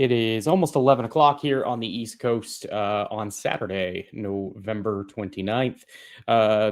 It is almost 11 o'clock here on the East Coast on Saturday, November 29th.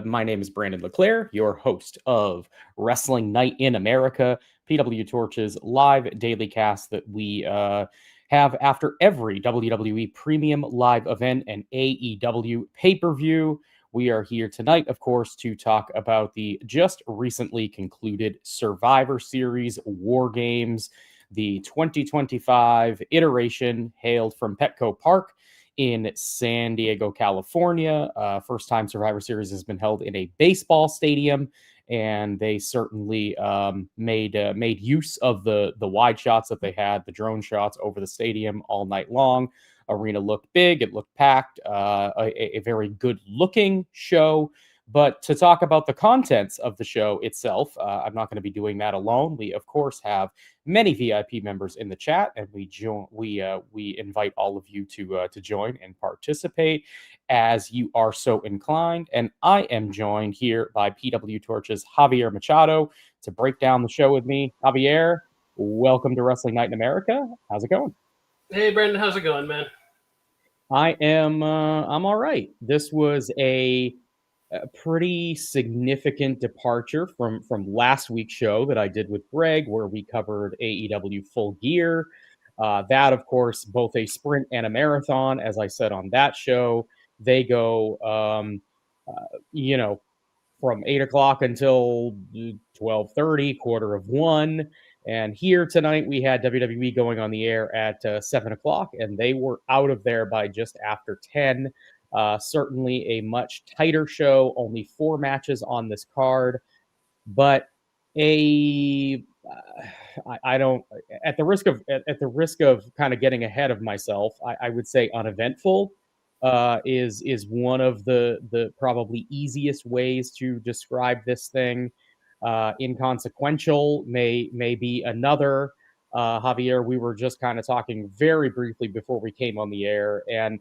My name is Brandon LeClair, your host of Wrestling Night in America, PWTorch's live daily cast that we have after every WWE Premium Live event and AEW pay-per-view. We are here tonight, of course, to talk about the just recently concluded Survivor Series War Games, the 2025 iteration, hailed from Petco Park in San Diego, California. First time Survivor Series has been held in a baseball stadium, and they certainly made use of the wide shots that they had, the drone shots over the stadium all night long. Arena looked big, it looked packed, a very good looking show. But to talk about the contents of the show itself, I'm not going to be doing that alone. We, of course, have many VIP members in the chat, and we invite all of you to join and participate as you are so inclined. And I am joined here by PWTorch's Javier Machado to break down the show with me. Javier, welcome to Wrestling Night in America. How's it going? Hey, Brandon, how's it going, man? I'm all right. This was a pretty significant departure from last week's show that I did with Greg, where we covered AEW Full Gear. That, of course, both a sprint and a marathon. As I said on that show, they go, from 8 o'clock until 12:30, quarter of one. And here tonight we had WWE going on the air at 7 o'clock, and they were out of there by just after 10. Certainly a much tighter show, only 4 matches on this card, but a I don't at the risk of kind of getting ahead of myself, I would say uneventful is one of the probably easiest ways to describe this thing. Inconsequential may be another. Javier, we were just kind of talking very briefly before we came on the air, and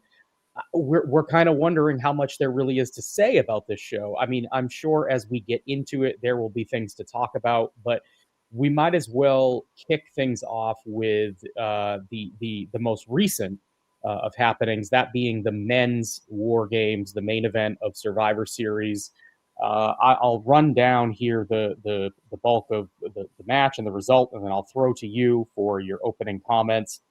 we're kind of wondering how much there really is to say about this show. I mean, I'm sure as we get into it, there will be things to talk about, but we might as well kick things off with the most recent of happenings, that being the men's War Games, the main event of Survivor Series. I'll run down here the bulk of the match and the result, and then I'll throw to you for your opening comments.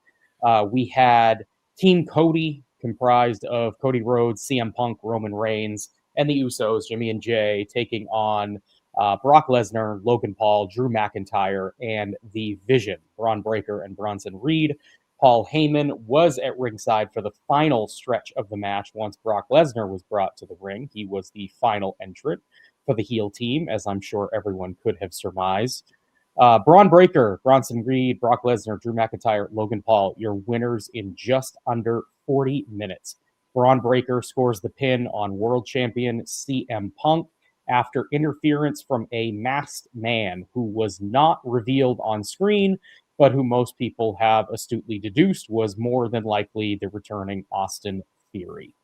We had Team Cody, comprised of Cody Rhodes, CM Punk, Roman Reigns, and the Usos, Jimmy and Jay, taking on Brock Lesnar, Logan Paul, Drew McIntyre, and The Vision, Braun Breaker and Bronson Reed. Paul Heyman was at ringside for the final stretch of the match once Brock Lesnar was brought to the ring. He was the final entrant for the heel team, as I'm sure everyone could have surmised. Braun Breaker, Bronson Reed, Brock Lesnar, Drew McIntyre, Logan Paul, your winners in just under 40 minutes. Braun Breaker scores the pin on world champion CM Punk after interference from a masked man who was not revealed on screen, but who most people have astutely deduced was more than likely the returning Austin Theory.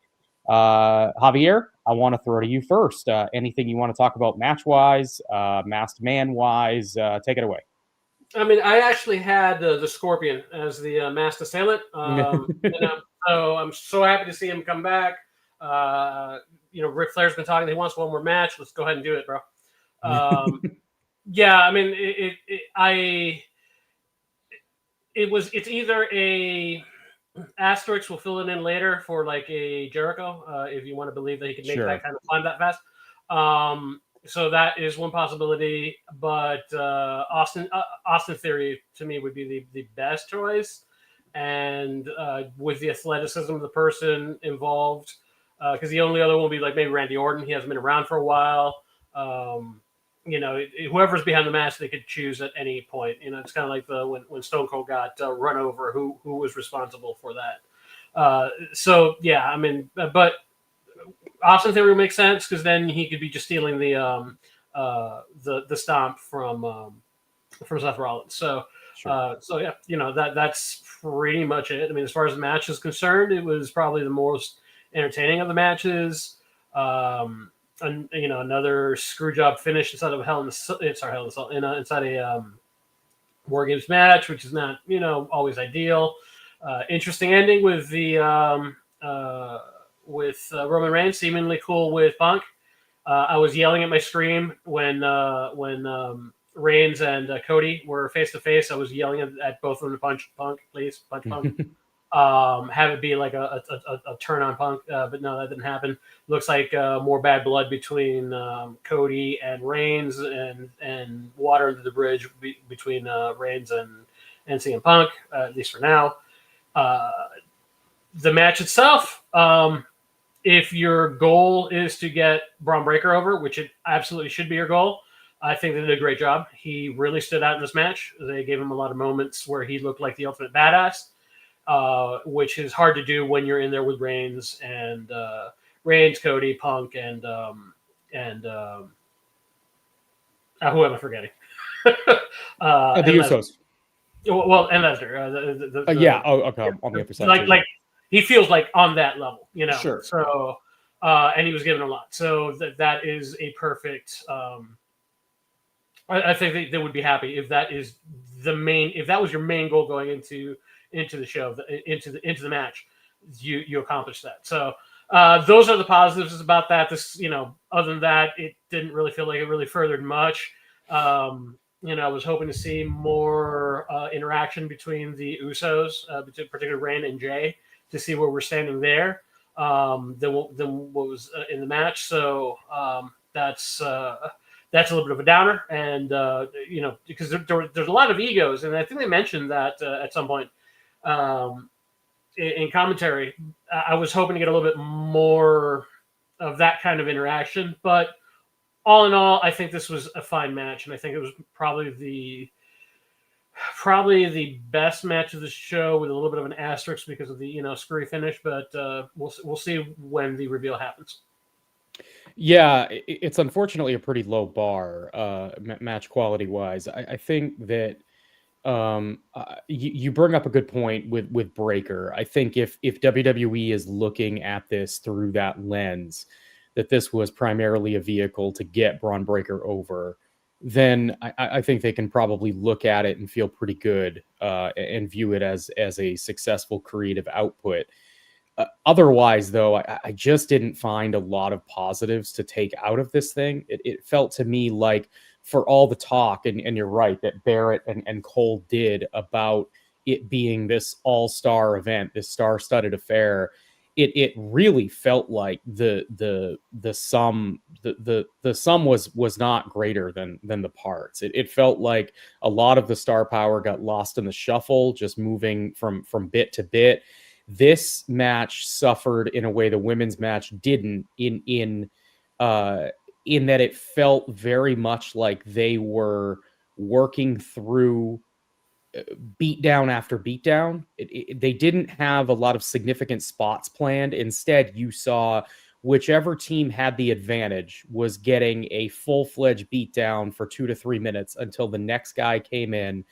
Javier, I want to throw to you first. Anything you want to talk about match-wise, masked man-wise? Take it away. I mean, I actually had the Scorpion as the masked assailant. So I'm so happy to see him come back. Ric Flair's been talking. He wants one more match. Let's go ahead and do it, bro. Yeah, I mean, it's either a asterisk, we'll fill it in later for like a Jericho, if you want to believe that he can make that kind of climb that fast. So that is one possibility, but Austin Theory to me would be the best choice, and with the athleticism of the person involved, because the only other one would be like maybe Randy Orton. He hasn't been around for a while. Whoever's behind the mask, they could choose at any point. It's kind of like when Stone Cold got run over, who was responsible for that. So yeah, I mean, but Austin Theory makes sense because then he could be just stealing the stomp from Seth Rollins. So yeah, that's pretty much it. I mean, as far as the match is concerned, it was probably the most entertaining of the matches. Another screw job finish inside of inside a War Games match, which is not always ideal. Interesting ending with the Roman Reigns seemingly cool with Punk. I was yelling at my screen when Reigns and Cody were face to face. I was yelling at both of them to punch Punk, please punch Punk. Have it be like a turn on Punk, but no, that didn't happen. Looks like more bad blood between Cody and Reigns, and water under the bridge between Reigns and CM Punk, at least for now. Uh, the match itself, if your goal is to get Braun Breaker over, which it absolutely should be your goal, I think they did a great job. He really stood out in this match. They gave him a lot of moments where he looked like the ultimate badass, which is hard to do when you're in there with Reigns, Cody, Punk, and who am I forgetting? The Usos. Well, and Lesnar. Yeah. Oh, okay. On the other side, like he feels like on that level, Sure. So, and he was given a lot. So that is a perfect. I think they would be happy if that is if that was your main goal going into the show, into the match, you accomplished that. So those are the positives about that. This, other than that, it didn't really feel like it really furthered much. I was hoping to see more interaction between the Usos, particularly Rain and Jay, to see where we're standing there than what was in the match. So that's a little bit of a downer, and because there's a lot of egos, and I think they mentioned that at some point in commentary. I was hoping to get a little bit more of that kind of interaction, but all in all, I think this was a fine match, and I think it was probably the best match of the show, with a little bit of an asterisk because of the screwy finish. But we'll see when the reveal happens. Yeah, it's unfortunately a pretty low bar, match quality wise. I think that you bring up a good point with Breaker. I think if WWE is looking at this through that lens, that this was primarily a vehicle to get Braun Breaker over, then I think they can probably look at it and feel pretty good and view it as a successful creative output. Otherwise, though, I just didn't find a lot of positives to take out of this thing. It felt to me like, for all the talk, and you're right, that Barrett and Cole did about it being this all-star event, this star-studded affair, it really felt like the sum was not greater than the parts. It felt like a lot of the star power got lost in the shuffle, just moving from bit to bit. This match suffered in a way the women's match didn't, in that it felt very much like they were working through beatdown after beatdown. They didn't have a lot of significant spots planned. Instead, you saw whichever team had the advantage was getting a full-fledged beatdown for 2 to 3 minutes until the next guy came in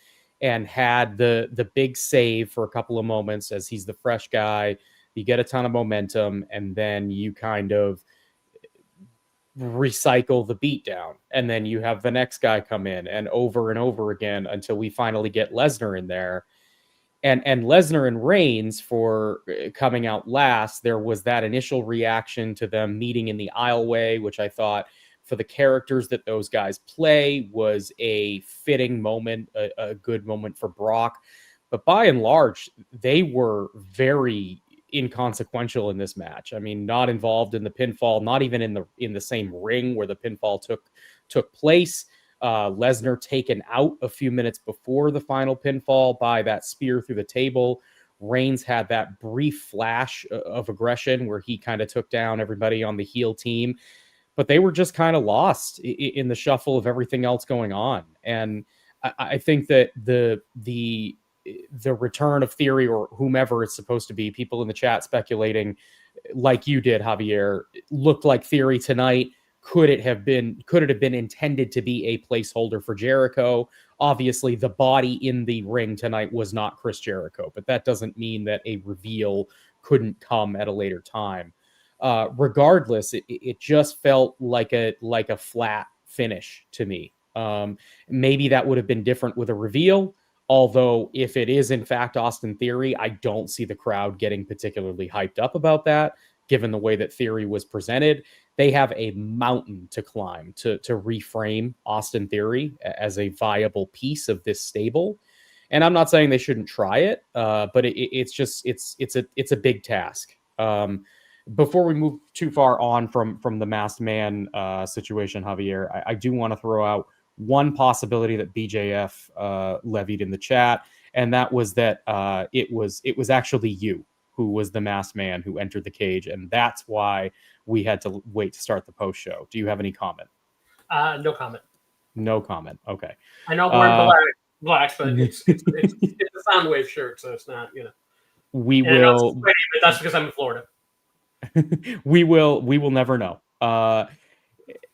and had the big save for a couple of moments, as he's the fresh guy. You get a ton of momentum, and then you kind of recycle the beatdown, and then you have the next guy come in, and over again until we finally get Lesnar in there. And Lesnar and Reigns, for coming out last, there was that initial reaction to them meeting in the aisleway, which I thought, for the characters that those guys play, was a fitting moment, a good moment for Brock. But by and large, they were very inconsequential in this match. I mean, not involved in the pinfall, not even in the same ring where the pinfall took place. Lesnar taken out a few minutes before the final pinfall by that spear through the table. Reigns had that brief flash of aggression where he kind of took down everybody on the heel team, but they were just kind of lost in the shuffle of everything else going on. And I think that the return of Theory, or whomever it's supposed to be, people in the chat speculating like you did, Javier, looked like Theory tonight. Could it have been intended to be a placeholder for Jericho? Obviously, the body in the ring tonight was not Chris Jericho, but that doesn't mean that a reveal couldn't come at a later time. Regardless, it just felt like a flat finish to me. Maybe that would have been different with a reveal. Although, if it is in fact Austin Theory, I don't see the crowd getting particularly hyped up about that, given the way that Theory was presented. They have a mountain to climb to reframe Austin Theory as a viable piece of this stable. And I'm not saying they shouldn't try it, but it's a big task. Before we move too far on from the masked man situation, Javier, I do want to throw out one possibility that BJF levied in the chat, and that was that it was actually you who was the masked man who entered the cage, and that's why we had to wait to start the post show. Do you have any comment? No comment. No comment. Okay. I know I'm wearing black, but it's a Soundwave shirt, so it's not, you know. We and will. But that's because I'm in Florida. we will never know.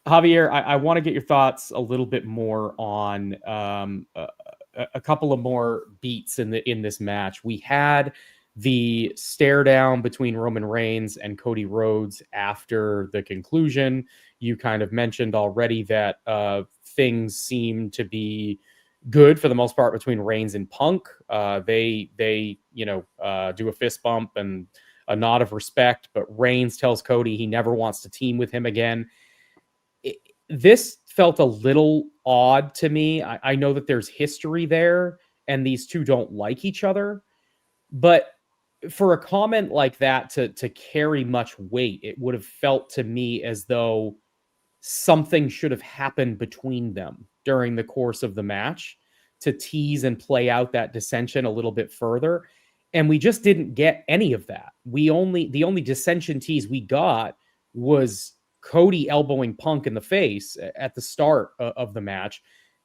Javier, I want to get your thoughts a little bit more on a couple of more beats in this match. We had the stare down between Roman Reigns and Cody Rhodes after the conclusion. You kind of mentioned already that things seem to be good for the most part between Reigns and Punk. They do a fist bump and a nod of respect, but Reigns tells Cody he never wants to team with him again. This felt a little odd to me. I know that there's history there and these two don't like each other, but for a comment like that to carry much weight, it would have felt to me as though something should have happened between them during the course of the match to tease and play out that dissension a little bit further. And we just didn't get any of that. The only dissension tease we got was Cody elbowing Punk in the face at the start of the match.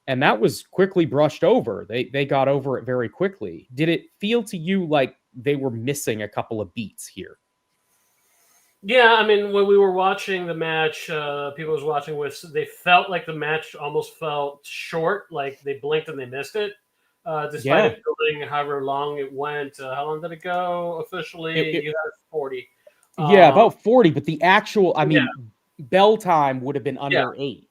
And that was quickly brushed over. They got over it very quickly. Did it feel to you like they were missing a couple of beats here? Yeah, I mean, when we were watching the match, people was watching with, they felt like the match almost felt short, like they blinked and they missed it. Despite it building however long it went. How long did it go officially? You had 40. Yeah, about 40, but the actual, bell time would have been under 8.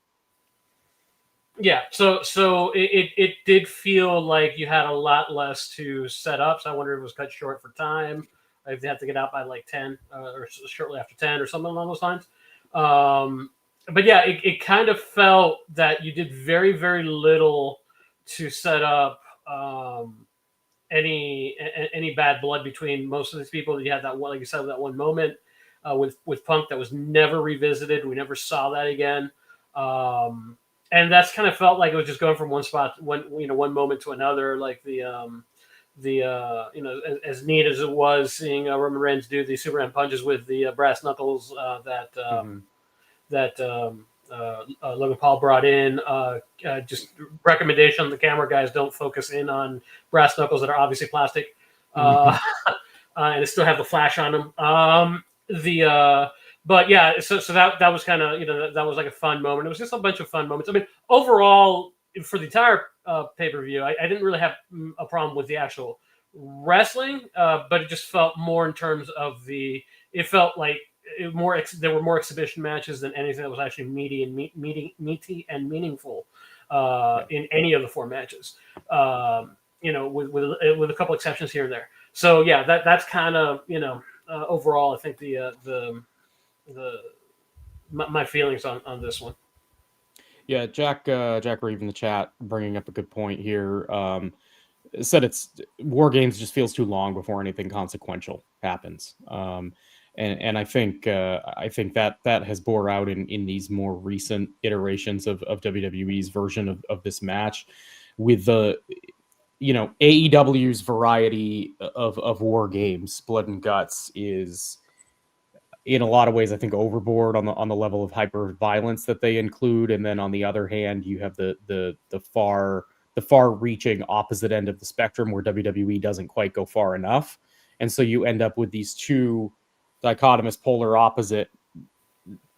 Yeah, so it did feel like you had a lot less to set up. So I wonder if it was cut short for time. If they had to get out by like 10 or shortly after 10 or something along those lines. But yeah, it kind of felt that you did very, very little to set up any bad blood between most of these people. You had that one, like you said, that one moment with Punk that was never revisited. We never saw that again. And that's kind of felt like it was just going from one spot, one moment to another. Like as neat as it was seeing Roman Reigns do the Superman punches with the brass knuckles that Logan Paul brought in. Just recommendation: the camera guys don't focus in on brass knuckles that are obviously plastic, and still have the flash on them. But yeah, so that was kind of that was like a fun moment. It was just a bunch of fun moments. I mean, overall for the entire pay-per-view, I didn't really have a problem with the actual wrestling, but it just felt more in terms of it felt like there were more exhibition matches than anything that was actually meaty and meaningful in any of the 4 matches. With a couple exceptions here and there. So yeah, that's kind of overall I think my feelings on this one. Yeah, Jack Reeve in the chat bringing up a good point here. Said it's War Games just feels too long before anything consequential happens. And I think that has bore out in these more recent iterations of WWE's version of this match, with the AEW's variety of War Games. Blood and Guts is in a lot of ways, I think, overboard on the level of hyper violence that they include, and then on the other hand, you have the far reaching opposite end of the spectrum where WWE doesn't quite go far enough, and so you end up with these two dichotomous, polar opposite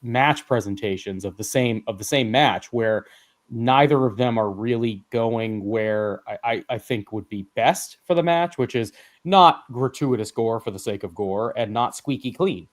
match presentations of the same match, where neither of them are really going where I think would be best for the match, which is not gratuitous gore for the sake of gore and not squeaky clean.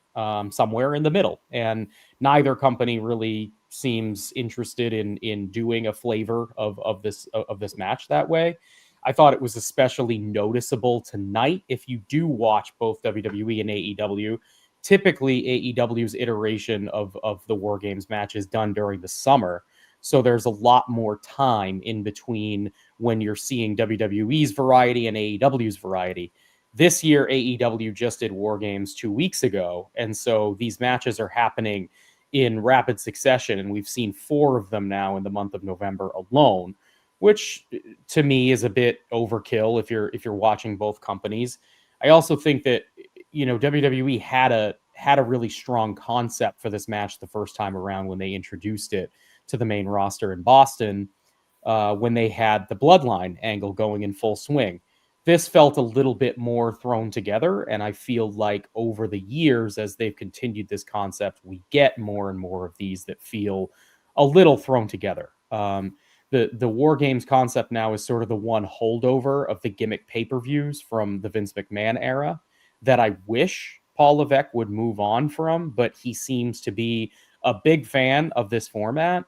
Somewhere in the middle, and neither company really seems interested in doing a flavor of this match that way. I thought it was especially noticeable tonight. If you do watch both WWE and AEW, typically AEW's iteration of the War Games match is done during the summer. So there's a lot more time in between when you're seeing WWE's variety and AEW's variety. This year, AEW just did War Games 2 weeks ago. And so these matches are happening in rapid succession. And we've seen 4 of them now in the month of November alone, which to me is a bit overkill if you're watching both companies. I also think that WWE had a really strong concept for this match the first time around when they introduced it to the main roster in Boston, when they had the Bloodline angle going in full swing. This felt a little bit more thrown together, and I feel like over the years, as they've continued this concept, we get more and more of these that feel a little thrown together. The War Games concept now is sort of the one holdover of the gimmick pay-per-views from the Vince McMahon era that I wish Paul Levesque would move on from, but he seems to be a big fan of this format.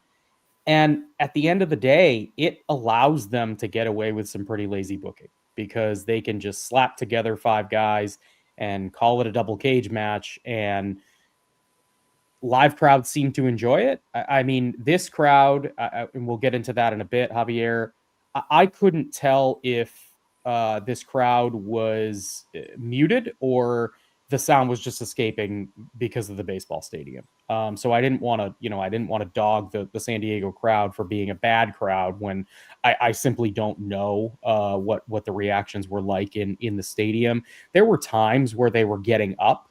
And at the end of the day, it allows them to get away with some pretty lazy booking because they can just slap together 5 guys and call it a double cage match, and live crowds seem to enjoy it. I mean, this crowd, and we'll get into that in a bit, Javier, I couldn't tell if this crowd was muted or the sound was just escaping because of the baseball stadium. So I didn't want to dog the San Diego crowd for being a bad crowd when I simply don't know what the reactions were like in the stadium. There were times where they were getting up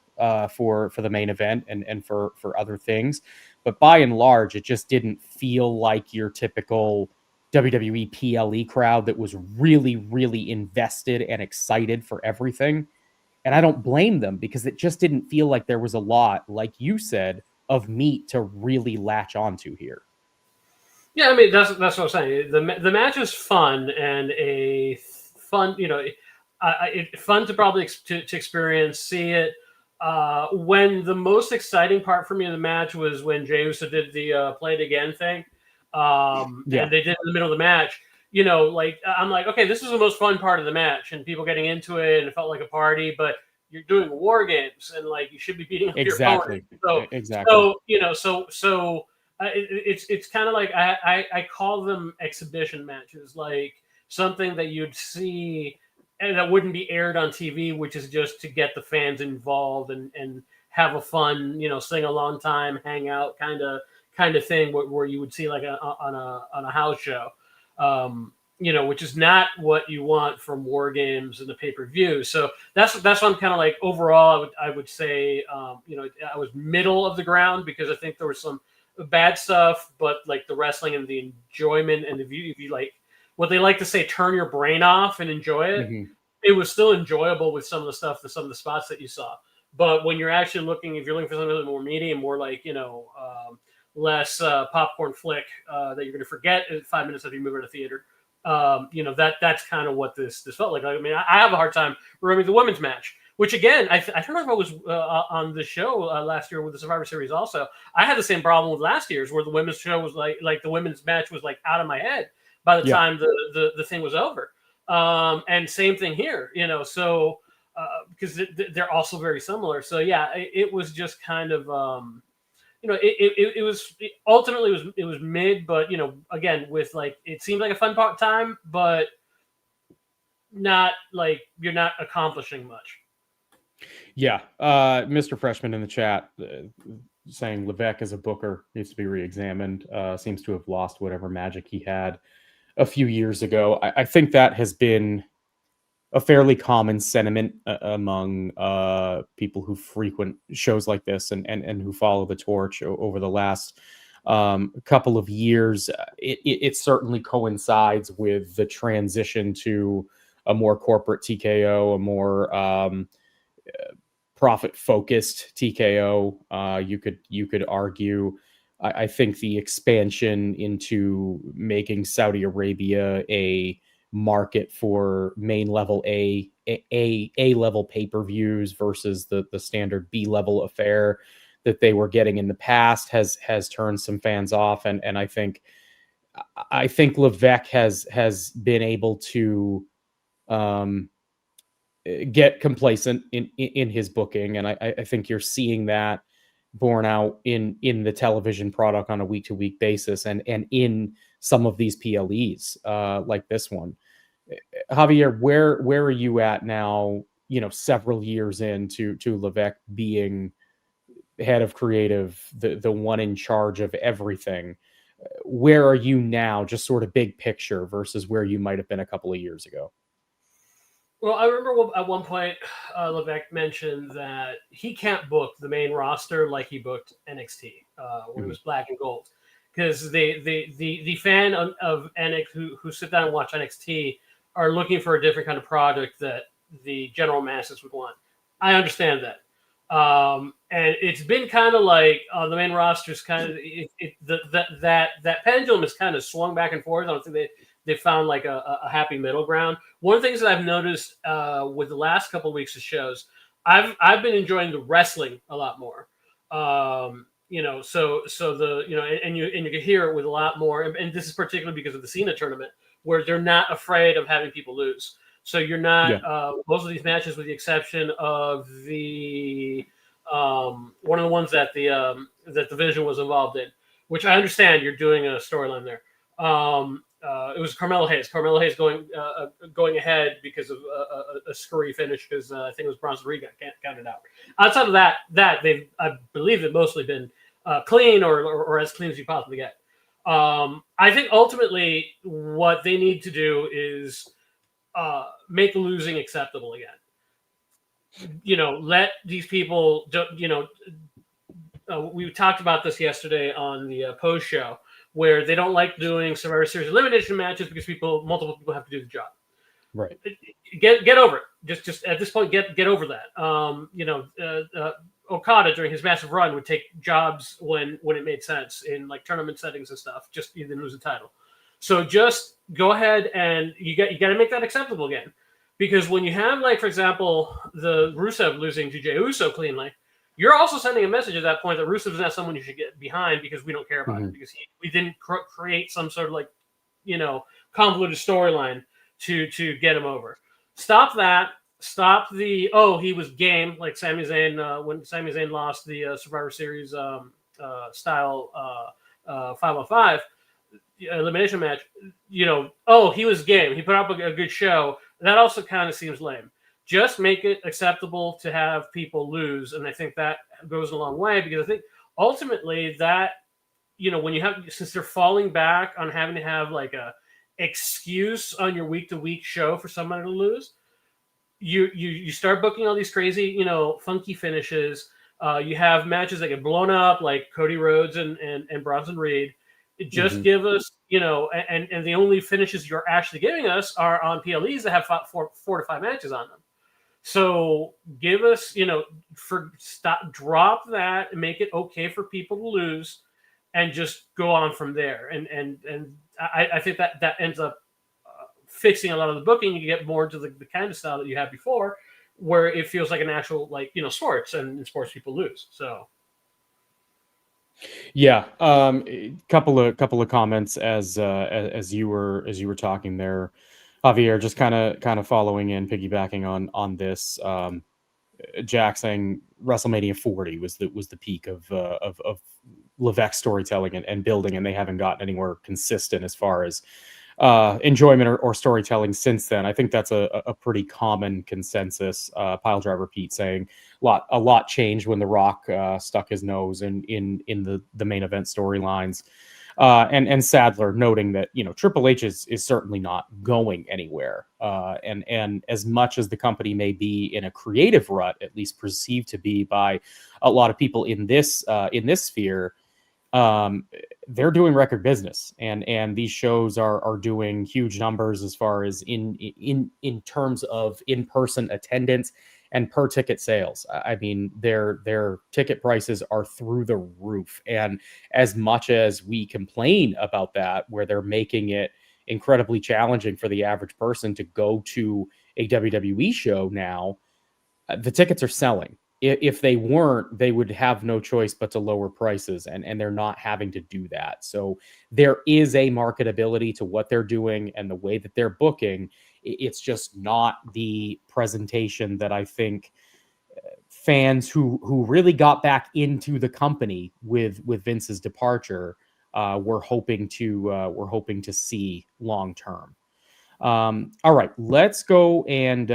for the main event and for other things, but by and large, it just didn't feel like your typical WWE PLE crowd that was really, really invested and excited for everything. And I don't blame them because it just didn't feel like there was a lot, like you said, of meat to really latch onto here. Yeah, I mean that's what I'm saying. The match is fun and a fun, fun to probably to experience, see it. When the most exciting part for me in the match was when Jey Uso did the play it again thing, Yeah, and they did it in the middle of the match. Like I'm like, okay, this is the most fun part of the match, and people getting into it, and it felt like a party. But you're doing War Games, and like you should be beating up your opponent. exactly. So, Exactly. it's kind of like I call them exhibition matches, like something that you'd see and that wouldn't be aired on TV, which is just to get the fans involved and have a fun, sing a long time, hang out kind of thing where you would see like on a house show. Which is not what you want from War Games and the pay-per-view. So that's what I'm kind of like overall. I would say I was middle of the ground because I think there was some bad stuff, but like the wrestling and the enjoyment and if you like what they like to say, turn your brain off and enjoy it. Mm-hmm. It was still enjoyable with some of the stuff, some of the spots that you saw. But when you're actually looking, if you're looking for something a little more meaty and more like less popcorn flick that you're going to forget in 5 minutes if you move out of theater. That's kind of what this felt like. I mean, I have a hard time remembering the women's match, which again, I don't know if I was on the show last year with the Survivor Series. Also, I had the same problem with last year's, where the women's show was like the women's match was like out of my head by the Yeah. time the thing was over. And same thing here, so because they're also very similar. So yeah, it was just kind of. It was ultimately it was mid, but again with like it seemed like a fun time, but not like you're not accomplishing much. Yeah. Mr. Freshman in the chat saying Levesque as a booker needs to be re-examined. Seems to have lost whatever magic he had a few years ago. I think that has been a fairly common sentiment among people who frequent shows like this and who follow the torch over the last couple of years. It certainly coincides with the transition to a more corporate TKO, a more profit focused TKO. You could argue. I think the expansion into making Saudi Arabia a market for main level A level pay-per-views versus the standard B level affair that they were getting in the past has turned some fans off, and I think Levesque has been able to um, get complacent in his booking, and I think you're seeing that borne out in the television product on a week to week basis, and in some of these PLEs like this one. Javier, where are you at now? You know, several years into Levesque being head of creative, the one in charge of everything. Where are you now, just sort of big picture versus where you might have been a couple of years ago? Well, I remember at one point Levesque mentioned that he can't book the main roster like he booked NXT when it Mhm. was Black and Gold, because the fan of NXT who sit down and watch NXT are looking for a different kind of product that the general masses would want. I understand that. And it's been kind of like the main roster's kind of that pendulum is kind of swung back and forth. I don't think they found like a happy middle ground. One of the things that I've noticed with the last couple of weeks of shows, I've been enjoying the wrestling a lot more. So the and you can hear it with a lot more, and this is particularly because of the Cena tournament, where they're not afraid of having people lose. So you're not Yeah. most of these matches, with the exception of the one of the ones that the Vision was involved in, which I understand you're doing a storyline there. It was Carmelo Hayes. Carmelo Hayes going ahead because of a screwy finish, because I think it was Bronson Reed got counted out. Outside of that I believe they've mostly been clean or as clean as you possibly get. I think ultimately what they need to do is make losing acceptable again. Let these people. We talked about this yesterday on the post show, where they don't like doing Survivor Series elimination matches because multiple people have to do the job. Right. Get over it. Just at this point, get over that. Okada during his massive run would take jobs when it made sense in like tournament settings and stuff. Just you didn't lose a title. So just go ahead and you got to make that acceptable again, because when you have, like, for example, the Rusev losing to Jey Uso cleanly, you're also sending a message at that point that Rusev is not someone you should get behind, because we don't care about him, because we didn't create some sort of like convoluted storyline to get him over. Stop that. Stop the he was game, like Sami Zayn when Sami Zayn lost the Survivor Series style 5-on-5 elimination match. He was game. He put up a good show. That also kind of seems lame. Just make it acceptable to have people lose, and I think that goes a long way, because I think ultimately that when you have, since they're falling back on having to have like a excuse on your week to week show for somebody to lose, you start booking all these crazy funky finishes. You have matches that get blown up, like Cody Rhodes and Bronson Reed. Just give us, and the only finishes you're actually giving us are on PLEs that have four to five matches on them. So give us, drop that and make it okay for people to lose, and just go on from there. And I think that ends up fixing a lot of the booking. You get more into the kind of style that you had before, where it feels like an actual, like, sports, and in sports people lose. So yeah, couple of comments as you were talking there, Javier. Just kind of following in, piggybacking on this. Jack saying WrestleMania 40 was the peak of Levesque storytelling and building, and they haven't gotten anywhere consistent as far as enjoyment or storytelling since then. I think that's a pretty common consensus. Piledriver Pete saying a lot changed when The Rock stuck his nose in the main event storylines. And Sadler noting that Triple H is certainly not going anywhere, and as much as the company may be in a creative rut, at least perceived to be by a lot of people in this sphere, they're doing record business, and these shows are doing huge numbers as far as in terms of in-person attendance and per ticket sales. I mean, their ticket prices are through the roof, and as much as we complain about that, where they're making it incredibly challenging for the average person to go to a WWE show now, the tickets are selling. If they weren't, they would have no choice but to lower prices, and they're not having to do that. So there is a marketability to what they're doing and the way that they're booking. It's just not the presentation that I think fans who really got back into the company with Vince's departure were hoping to see long term. All right, let's go and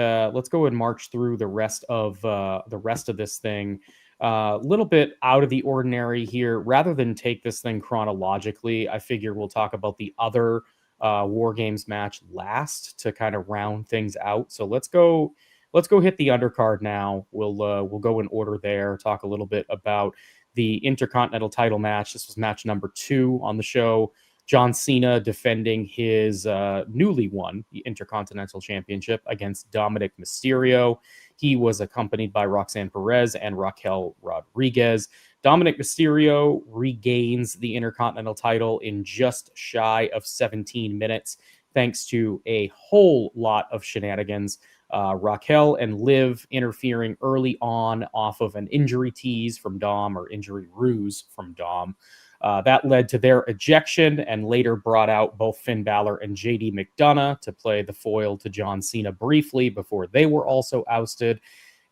march through the rest of this thing. A little bit out of the ordinary here. Rather than take this thing chronologically, I figure we'll talk about the other War Games match last to kind of round things out. So let's go hit the undercard now. We'll go in order there. Talk a little bit about the Intercontinental title match. This was match number 2 on the show. John Cena defending his newly won the Intercontinental Championship against Dominic Mysterio. He was accompanied by Roxanne Perez and Raquel Rodriguez. Dominic Mysterio regains the Intercontinental title in just shy of 17 minutes, thanks to a whole lot of shenanigans. Raquel and Liv interfering early on off of an injury tease from Dom, or injury ruse from Dom. That led to their ejection and later brought out both Finn Balor and JD McDonough to play the foil to John Cena briefly before they were also ousted.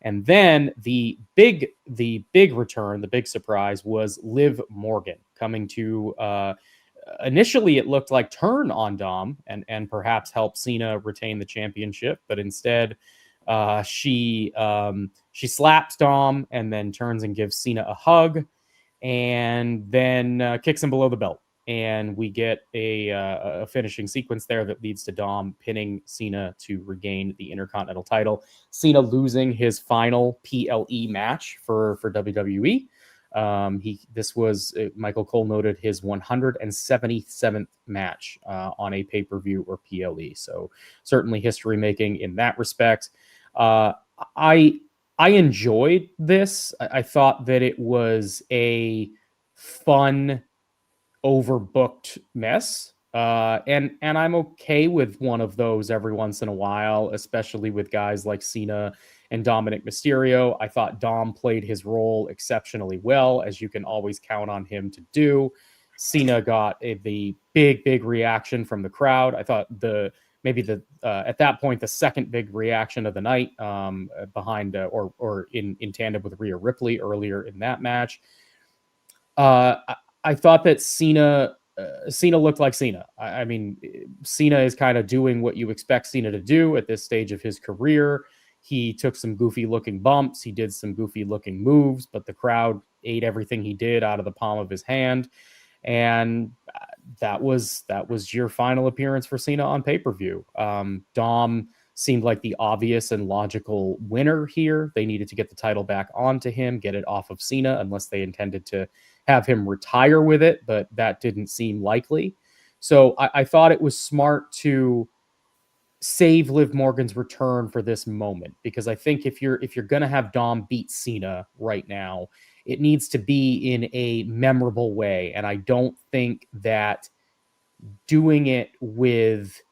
And then the big return, the big surprise, was Liv Morgan coming to initially it looked like turn on Dom and perhaps help Cena retain the championship, but instead she slaps Dom and then turns and gives Cena a hug, and then kicks him below the belt. And we get a finishing sequence there that leads to Dom pinning Cena to regain the Intercontinental title. Cena losing his final PLE match for WWE. This was, Michael Cole noted, his 177th match on a pay-per-view or PLE. So certainly history making in that respect. I enjoyed this. I thought that it was a fun, overbooked mess. And I'm okay with one of those every once in a while, especially with guys like Cena and Dominic Mysterio. I thought Dom played his role exceptionally well, as you can always count on him to do. Cena got the big reaction from the crowd. I thought at that point, the second big reaction of the night, behind or in tandem with Rhea Ripley earlier in that match. I thought that Cena looked like Cena. I mean, Cena is kind of doing what you expect Cena to do at this stage of his career. He took some goofy looking bumps. He did some goofy looking moves, but the crowd ate everything he did out of the palm of his hand. And that was your final appearance for Cena on pay-per-view. Dom seemed like the obvious and logical winner here. They needed to get the title back onto him, get it off of Cena, unless they intended to have him retire with it, but that didn't seem likely. So I thought it was smart to save Liv Morgan's return for this moment, because I think if you're going to have Dom beat Cena right now, it needs to be in a memorable way. And I don't think that doing it with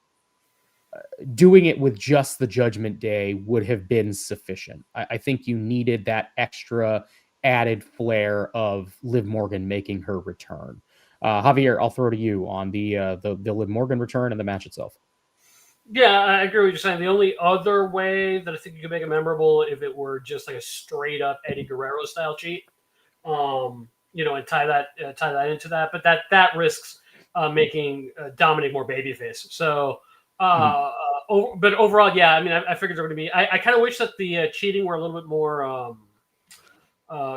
just the Judgment Day would have been sufficient. I think you needed that extra added flair of Liv Morgan making her return. Javier, I'll throw to you on the Liv Morgan return and the match itself. Yeah, I agree with what you're saying. The only other way that I think you could make it memorable, if it were just like a straight up Eddie Guerrero style cheat, and tie that into that. But that risks making Dominic more babyface. So, but overall, yeah. I mean, I figured there were going to be. I kind of wish that the cheating were a little bit more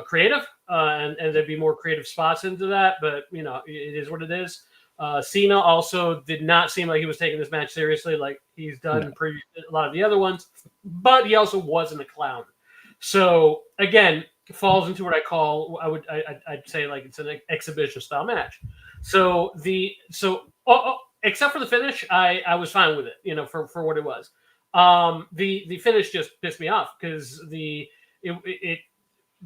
creative, and there'd be more creative spots into that. But it is what it is. Cena also did not seem like he was taking this match seriously, like he's done a lot of the other ones. But he also wasn't a clown. So again, falls into what I'd say like it's an exhibition style match. So except for the finish, I was fine with it, for what it was. The finish just pissed me off because the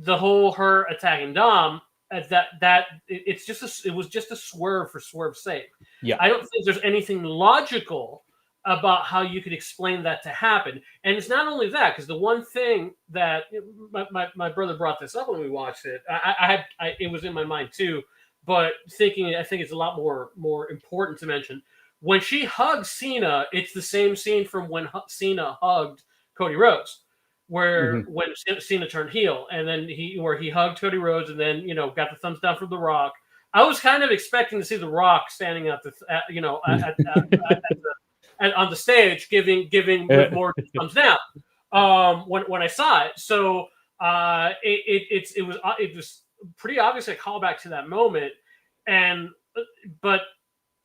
whole her attacking Dom, it was just a swerve for swerve's sake. Yeah, I don't think there's anything logical about how you could explain that to happen. And it's not only that, because the one thing that my brother brought this up when we watched it, it was in my mind too, but I think it's a lot more important to mention. When she hugs Cena, it's the same scene from when Cena hugged Cody Rhodes, where Mhm. when Cena turned heel, and then he hugged Cody Rhodes, and then got the thumbs down from The Rock. I was kind of expecting to see The Rock standing at the on the stage giving Liv Morgan thumbs down when I saw it. So it was pretty obvious a callback to that moment, and but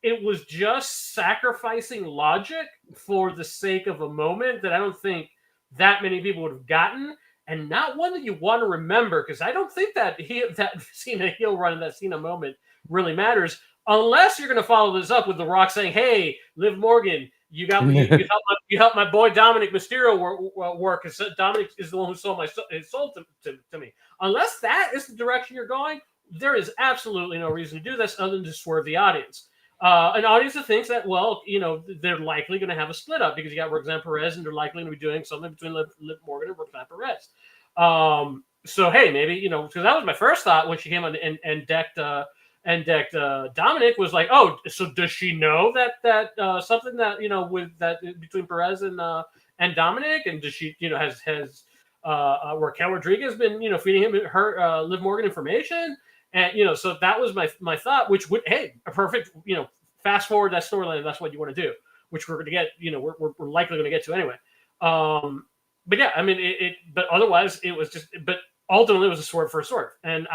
it was just sacrificing logic for the sake of a moment that I don't think that many people would have gotten, and not one that you want to remember, because I don't think that that Cena heel run and that Cena moment really matters, unless you're going to follow this up with The Rock saying, "Hey, Liv Morgan, you helped my boy Dominic Mysterio work, because Dominic is the one who sold his soul to me." Unless that is the direction you're going, there is absolutely no reason to do this other than to swerve the audience. An audience that thinks that, well, they're likely going to have a split up because you got Roxanne Perez, and they're likely going to be doing something between Liv Morgan and Roxanne Perez. So hey, maybe because that was my first thought when she came on and decked Dominic, was like, oh, so does she know that something that with that between Perez and Dominic, and does she has Raquel Rodriguez been feeding her Liv Morgan information? And so that was my thought, which would, hey, a perfect fast forward that storyline. That's what you want to do, which we're going to get. We're likely going to get to anyway. But yeah, I mean but otherwise it was just. But ultimately it was a swerve for a swerve, and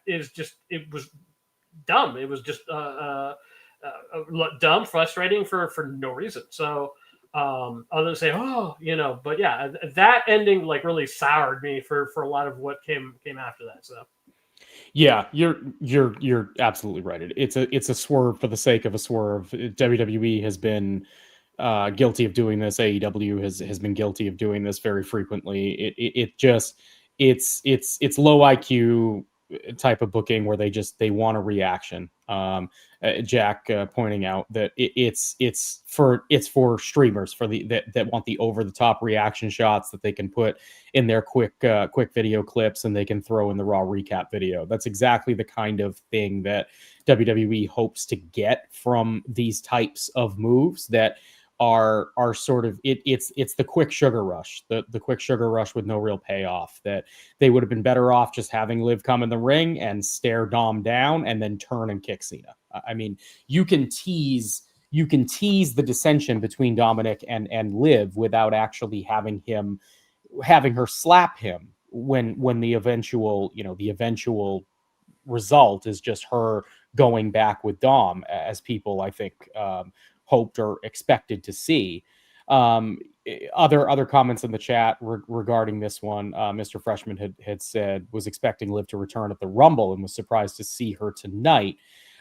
it was dumb. It was just dumb, frustrating for no reason. So other than say, but yeah, that ending like really soured me for a lot of what came after that. So. Yeah, you're absolutely right. It's a swerve for the sake of a swerve. WWE has been guilty of doing this. AEW has been guilty of doing this very frequently. It just it's low IQ type of booking where they want a reaction. Jack pointing out that it's for streamers for that want the over the top reaction shots that they can put in their quick video clips, and they can throw in the raw recap video. That's exactly the kind of thing that WWE hopes to get from these types of moves that are sort of it's the quick sugar rush, the quick sugar rush with no real payoff. That they would have been better off just having Liv come in the ring and stare Dom down and then turn and kick Cena. I mean, you can tease the dissension between Dominic and Liv without actually having her slap him when the eventual result is just her going back with Dom, as people I think hoped or expected to see. Other comments in the chat regarding this one, Mr. Freshman had said was expecting Liv to return at the Rumble and was surprised to see her tonight.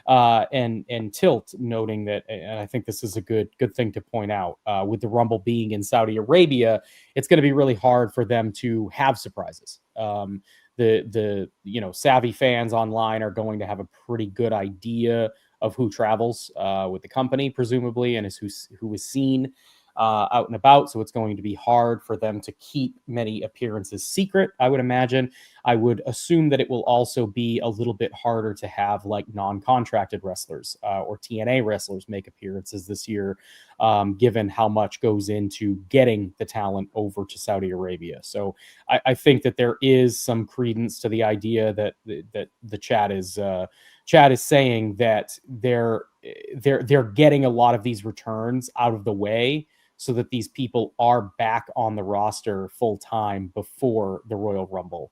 And Tilt noting that, and I think this is a good thing to point out, with the Rumble being in Saudi Arabia, it's going to be really hard for them to have surprises. The savvy fans online are going to have a pretty good idea of who travels with the company, presumably, and who is seen out and about. So it's going to be hard for them to keep many appearances secret, I would imagine. I would assume that it will also be a little bit harder to have like non-contracted wrestlers or TNA wrestlers make appearances this year, given how much goes into getting the talent over to Saudi Arabia. So I think that there is some credence to the idea that the chat is saying that they're getting a lot of these returns out of the way so that these people are back on the roster full time before the Royal Rumble.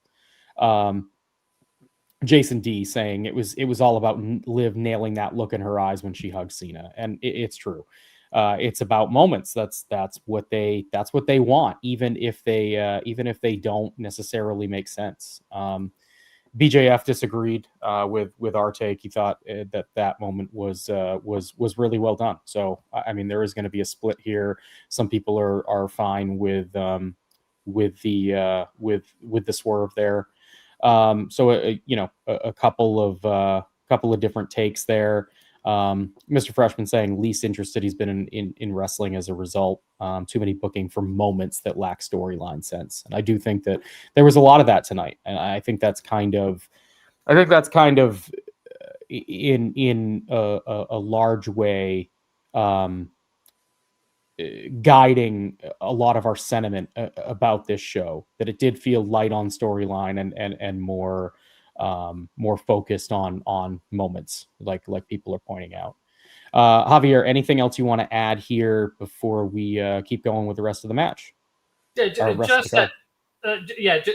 Jason D saying it was all about Liv nailing that look in her eyes when she hugged Cena, and it's true. It's about moments. That's what they want, even if they don't necessarily make sense. BJF disagreed with our take. He thought that moment was really well done. So I mean, there is going to be a split here. Some people are fine with the swerve there. So a couple of different takes there. Mr. Freshman saying least interested he's been in wrestling as a result. Too many booking for moments that lack storyline sense. And I do think that there was a lot of that tonight. And I think that's kind of in a large way um, guiding a lot of our sentiment about this show. That it did feel light on storyline and more focused on moments, like people are pointing out. Javier, anything else you want to add here before we keep going with the rest of the match or rest of the Just that card?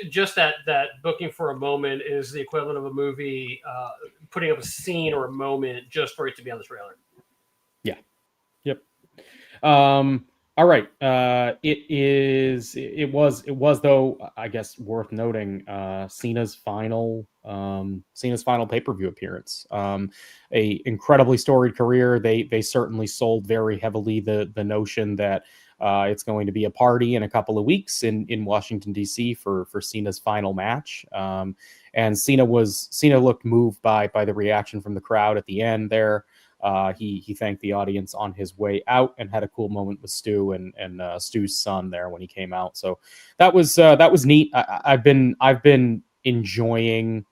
just that booking for a moment is the equivalent of a movie putting up a scene or a moment just for it to be on the trailer. Yeah. Yep. Um, all right. It was though, I guess worth noting, Cena's final pay-per-view appearance. A incredibly storied career. They certainly sold very heavily the notion that it's going to be a party in a couple of weeks in Washington D.C. for Cena's final match. And Cena looked moved by the reaction from the crowd at the end there. He thanked the audience on his way out and had a cool moment with Stu and Stu's son there when he came out. So that was neat. I've been enjoying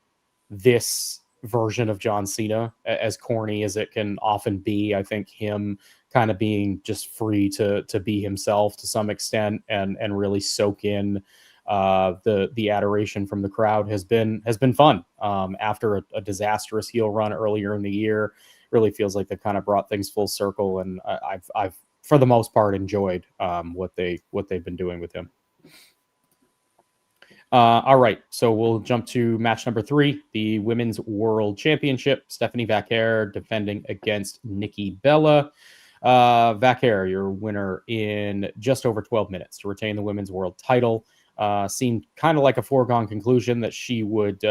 this version of John Cena, as corny as it can often be. I think him kind of being just free to be himself to some extent and really soak in the adoration from the crowd has been fun. After a disastrous heel run earlier in the year, really feels like they kind of brought things full circle, and I've for the most part enjoyed what they've been doing with him. All right, so we'll jump to match number 3, the Women's World Championship. Stephanie Vaquer defending against Nikki Bella. Vaquer, your winner in just over 12 minutes to retain the Women's World title. Seemed kind of like a foregone conclusion that she would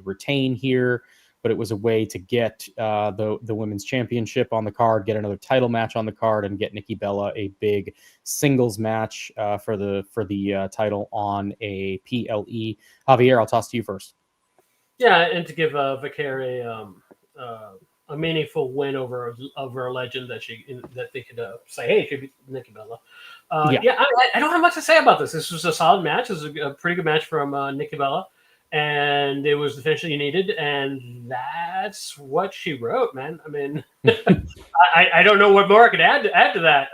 retain here, but it was a way to get the women's championship on the card, get another title match on the card, and get Nikki Bella a big singles match for the title on a PLE. Javier, I'll toss to you first. Yeah, and to give Vaquer a meaningful win over a legend that they could say, hey, it could be Nikki Bella. I don't have much to say about this. This was a solid match. It was a pretty good match from Nikki Bella, and it was the finish that you needed, and that's what she wrote, man. I mean, I don't know what more I could add to that.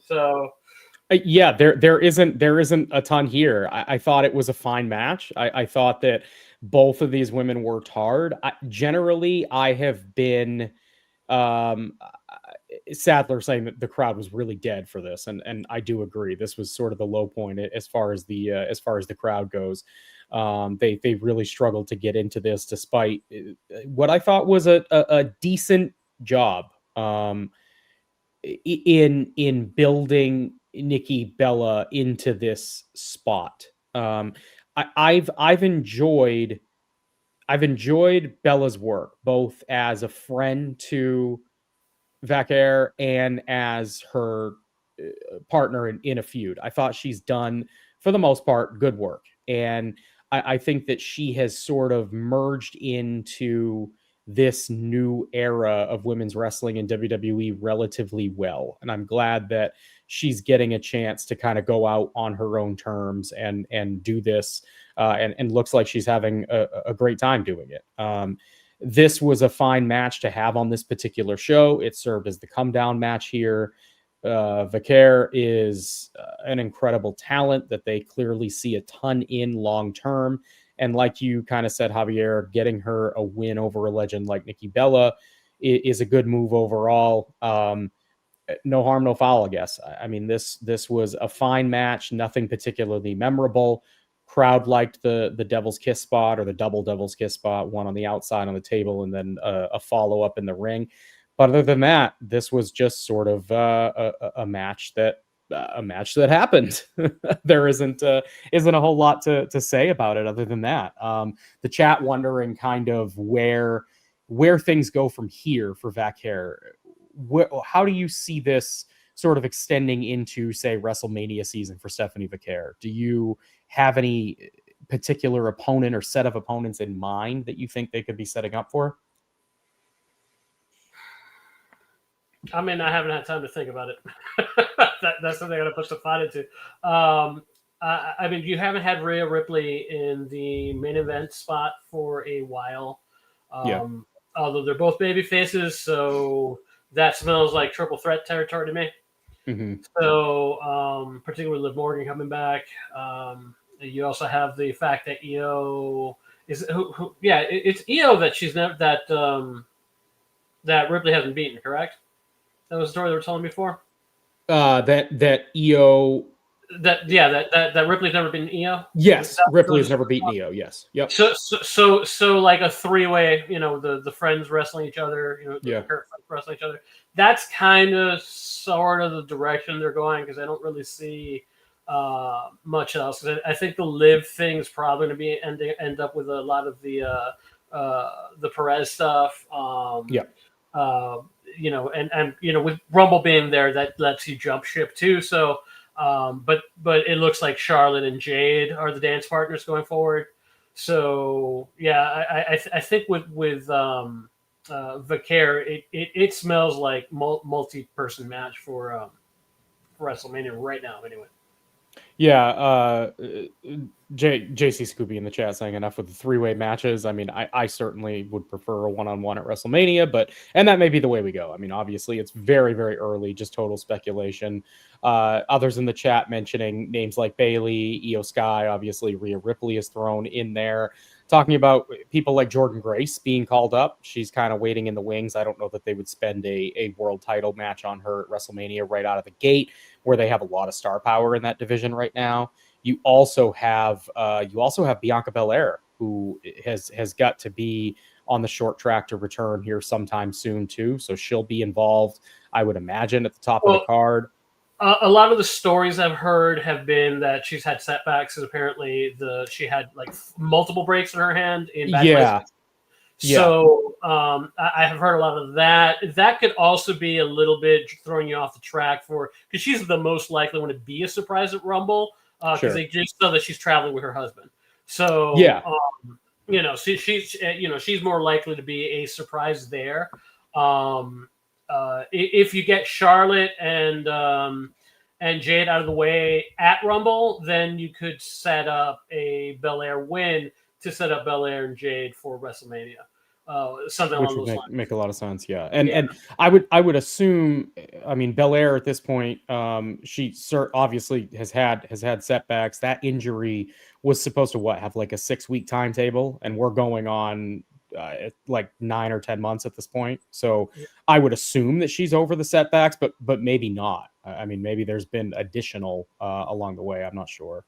So. Yeah, there isn't a ton here. I thought it was a fine match. I thought that both of these women worked hard. Generally, I have been um, Sadler saying that the crowd was really dead for this, and I do agree. This was sort of the low point as far as the crowd goes. They really struggled to get into this, despite what I thought was a decent job in building Nikki Bella into this spot. I've enjoyed Bella's work both as a friend to Vaquer and as her partner in a feud. I thought she's done, for the most part, good work. And I think that she has sort of merged into this new era of women's wrestling in WWE relatively well. And I'm glad that she's getting a chance to kind of go out on her own terms and do this. And looks like she's having a great time doing it. This was a fine match to have on this particular show. It served as the come down match here. Vaquer is an incredible talent that they clearly see a ton in long term. And like you kind of said, Javier, getting her a win over a legend like Nikki Bella is a good move overall. No harm, no foul, I guess. I mean, this was a fine match, nothing particularly memorable. Crowd liked the Devil's Kiss spot, or the double Devil's Kiss spot, one on the outside on the table, and then a follow up in the ring. But other than that, this was just sort of a match that happened. There isn't a whole lot to say about it other than that. The chat wondering kind of where things go from here for Vaquer. How do you see this sort of extending into, say, WrestleMania season for Stephanie Vaquer? Do you have any particular opponent or set of opponents in mind that you think they could be setting up for? I mean, I haven't had time to think about it. That's something I got to put some thought into. I mean, you haven't had Rhea Ripley in the main event spot for a while. Yeah. Although they're both baby faces, so that smells like triple threat territory to me. Mm-hmm. So, particularly Liv Morgan coming back. You also have the fact that Io is it's Io that she's never that Ripley hasn't beaten, correct? That was the story they were telling me before. That Io. That Ripley's never been Io. Yes, Ripley has never beaten Io. Yes, yep. So like a three-way, the friends wrestling each other, the Kurt friends wrestling each other. That's kind of sort of the direction they're going, because I don't really see much else. I think the Liv thing is probably going to be end up with a lot of the Perez stuff. And with Rumble being there, that lets you jump ship too. So, but it looks like Charlotte and Jade are the dance partners going forward. So yeah, I think with Vaquer, it smells like multi-person match for WrestleMania right now. Anyway. Yeah, JC Scooby in the chat saying enough with the three-way matches. I mean, I certainly would prefer a one-on-one at WrestleMania, and that may be the way we go. I mean, obviously, it's very, very early, just total speculation. Others in the chat mentioning names like Bayley, Io Sky, obviously Rhea Ripley is thrown in there. Talking about people like Jordynne Grace being called up. She's kind of waiting in the wings. I don't know that they would spend a world title match on her at WrestleMania right out of the gate, where they have a lot of star power in that division right now. You also have Bianca Belair, who has got to be on the short track to return here sometime soon too. So she'll be involved, I would imagine, at the top of the card. A lot of the stories I've heard have been that she's had setbacks, because apparently she had like multiple breaks in her hand in bad places. So I have heard a lot of that. That could also be a little bit throwing you off the track because she's the most likely one to be a surprise at Rumble, because they just know that she's traveling with her husband. So she's more likely to be a surprise there. If you get Charlotte and Jade out of the way at Rumble, then you could set up a Belair win to set up Belair and Jade for WrestleMania. Something Which along those would lines. make a lot of sense, yeah. And I would assume, I mean, Belair at this point, she obviously has had setbacks. That injury was supposed to have like a 6-week timetable, and we're going on like 9 or 10 months at this point. So I would assume that she's over the setbacks, but maybe not. I mean, maybe there's been additional along the way. I'm not sure.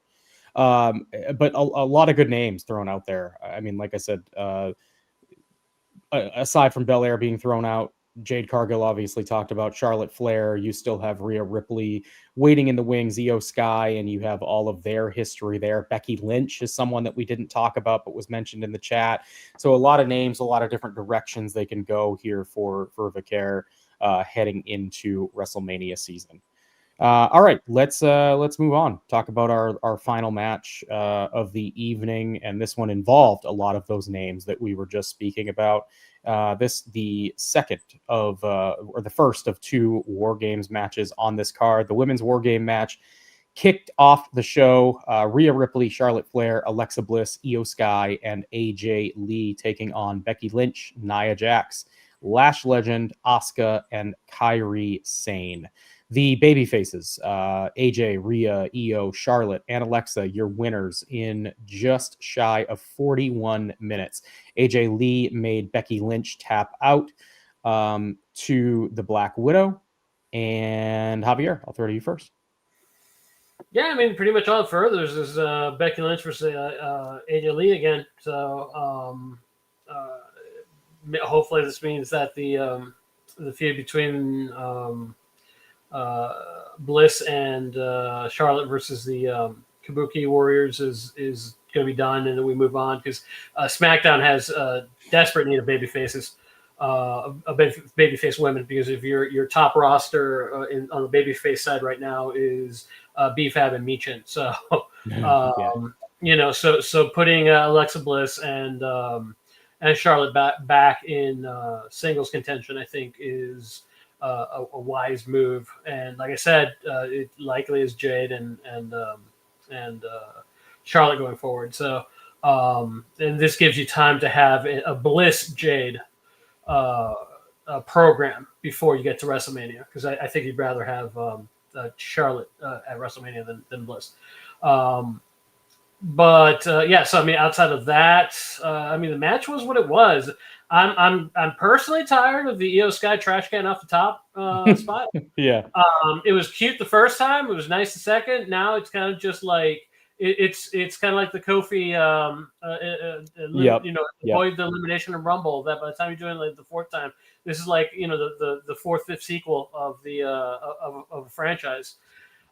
But a lot of good names thrown out there. I mean, like I said, aside from Belair being thrown out, Jade Cargill obviously talked about, Charlotte Flair. You still have Rhea Ripley waiting in the wings, Io Sky, and you have all of their history there. Becky Lynch is someone that we didn't talk about but was mentioned in the chat. So a lot of names, a lot of different directions they can go here for Vaquer heading into WrestleMania season. All right, let's move on. Talk about our final match of the evening, and this one involved a lot of those names that we were just speaking about. The second of or the first of 2 War Games matches on this card. The women's War Game match kicked off the show. Rhea Ripley, Charlotte Flair, Alexa Bliss, Io Sky, and AJ Lee taking on Becky Lynch, Nia Jax, Lash Legend, Asuka, and Kairi Sane. The baby faces, AJ, Rhea, Io, Charlotte, and Alexa, your winners in just shy of 41 minutes. AJ Lee made Becky Lynch tap out to the Black Widow. And Javier, I'll throw to you first. Yeah, I mean, pretty much all it furthers is Becky Lynch versus AJ Lee again. So hopefully this means that the feud between Bliss and Charlotte versus the Kabuki Warriors is going to be done, and then we move on, because SmackDown has desperate need of baby faces, babyface women, because if your top roster on the babyface side right now is BFAB and Michin, so so putting Alexa Bliss and Charlotte back in singles contention, I think, is a wise move. And like I said, it likely is Jade and Charlotte going forward. So and this gives you time to have a Bliss Jade program before you get to WrestleMania, because I think you'd rather have Charlotte at WrestleMania than Bliss. But yeah, so I mean, outside of that, I mean, the match was what it was. I'm personally tired of the Io Sky trash can off the top spot. Yeah. It was cute the first time. It was nice the second. Now it's kind of just like it's kind of like the Kofi, Yep. avoid the elimination of Rumble. That by the time you're doing like the fourth time, this is like the fourth, fifth sequel of the of a franchise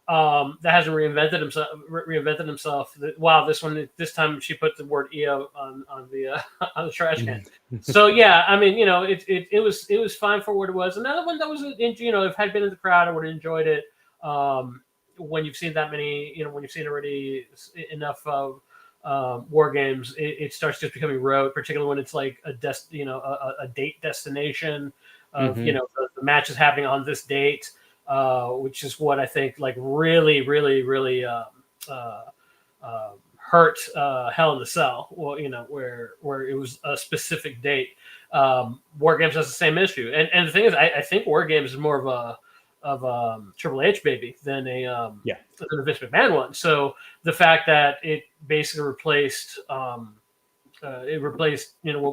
that hasn't reinvented himself. Wow, this time she put the word EO on the on the trash can. So yeah, I mean, it was fine for what it was. Another one that was, if had been in the crowd, I would have enjoyed it. When you've seen that many, when you've seen already enough of war games, it starts just becoming rote, particularly when it's like a date destination of the match is happening on this date. Which is what I think like really hurt Hell in the Cell. Well, where it was a specific date. War Games has the same issue, and the thing is, I think War Games is more of a Triple H baby than a Vince McMahon one. So the fact that it basically replaced what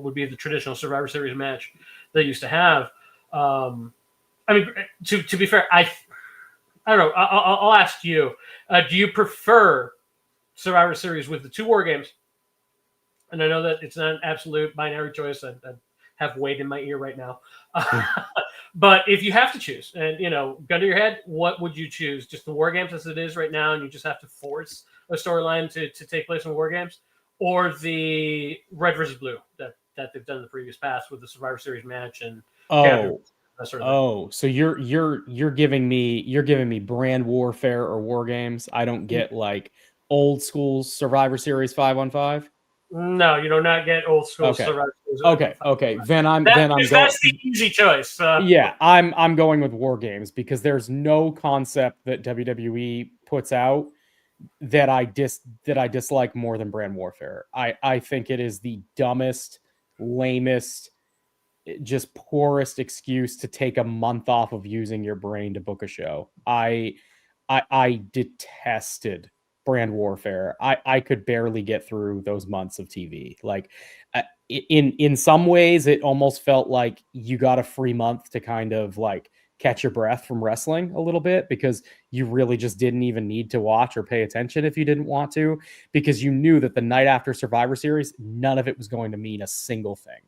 would be the traditional Survivor Series match they used to have. I mean, to be fair, I don't know. I'll ask you. Do you prefer Survivor Series with the two War Games? And I know that it's not an absolute binary choice. I have Wade in my ear right now. But if you have to choose, and gun to your head, what would you choose? Just the War Games as it is right now, and you just have to force a storyline to take place in War Games, or the Red versus Blue that they've done in the previous past with the Survivor Series match and sort of so you're giving me brand warfare or War Games. I don't get like old school Survivor Series 5-on-5. No, you do not get old school Survivor Series. Okay. Then I'm going. That's the easy choice. Yeah, I'm going with War Games because there's no concept that WWE puts out that I dislike more than brand warfare. I think it is the dumbest, lamest, just poorest excuse to take a month off of using your brain to book a show. I detested brand warfare. I could barely get through those months of TV. Like in some ways it almost felt like you got a free month to kind of like catch your breath from wrestling a little bit, because you really just didn't even need to watch or pay attention if you didn't want to, because you knew that the night after Survivor Series, none of it was going to mean a single thing.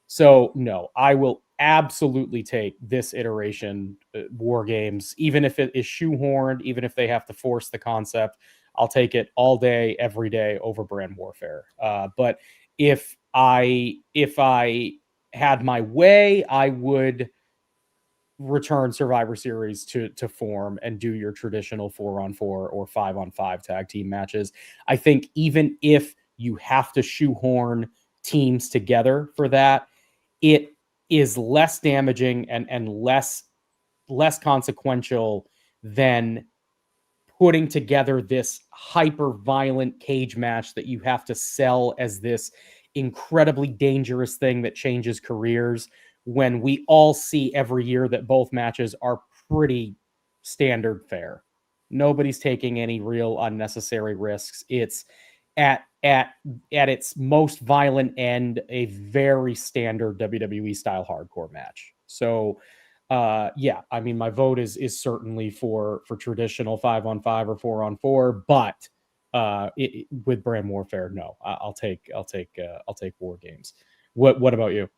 So no, I will absolutely take this iteration War Games, even if it is shoehorned, even if they have to force the concept. I'll take it all day, every day over brand warfare. But if I had my way, I would return Survivor Series to form and do your traditional 4-on-4 or 5-on-5 tag team matches. I think even if you have to shoehorn teams together for that, it is less damaging and less consequential than putting together this hyper violent cage match that you have to sell as this incredibly dangerous thing that changes careers, when we all see every year that both matches are pretty standard fare. Nobody's taking any real unnecessary risks. It's at its most violent end, a very standard WWE style hardcore match. So yeah, I mean, my vote is certainly for traditional 5-on-5 or 4-on-4, but with brand warfare, no, I'll take War Games. What about you?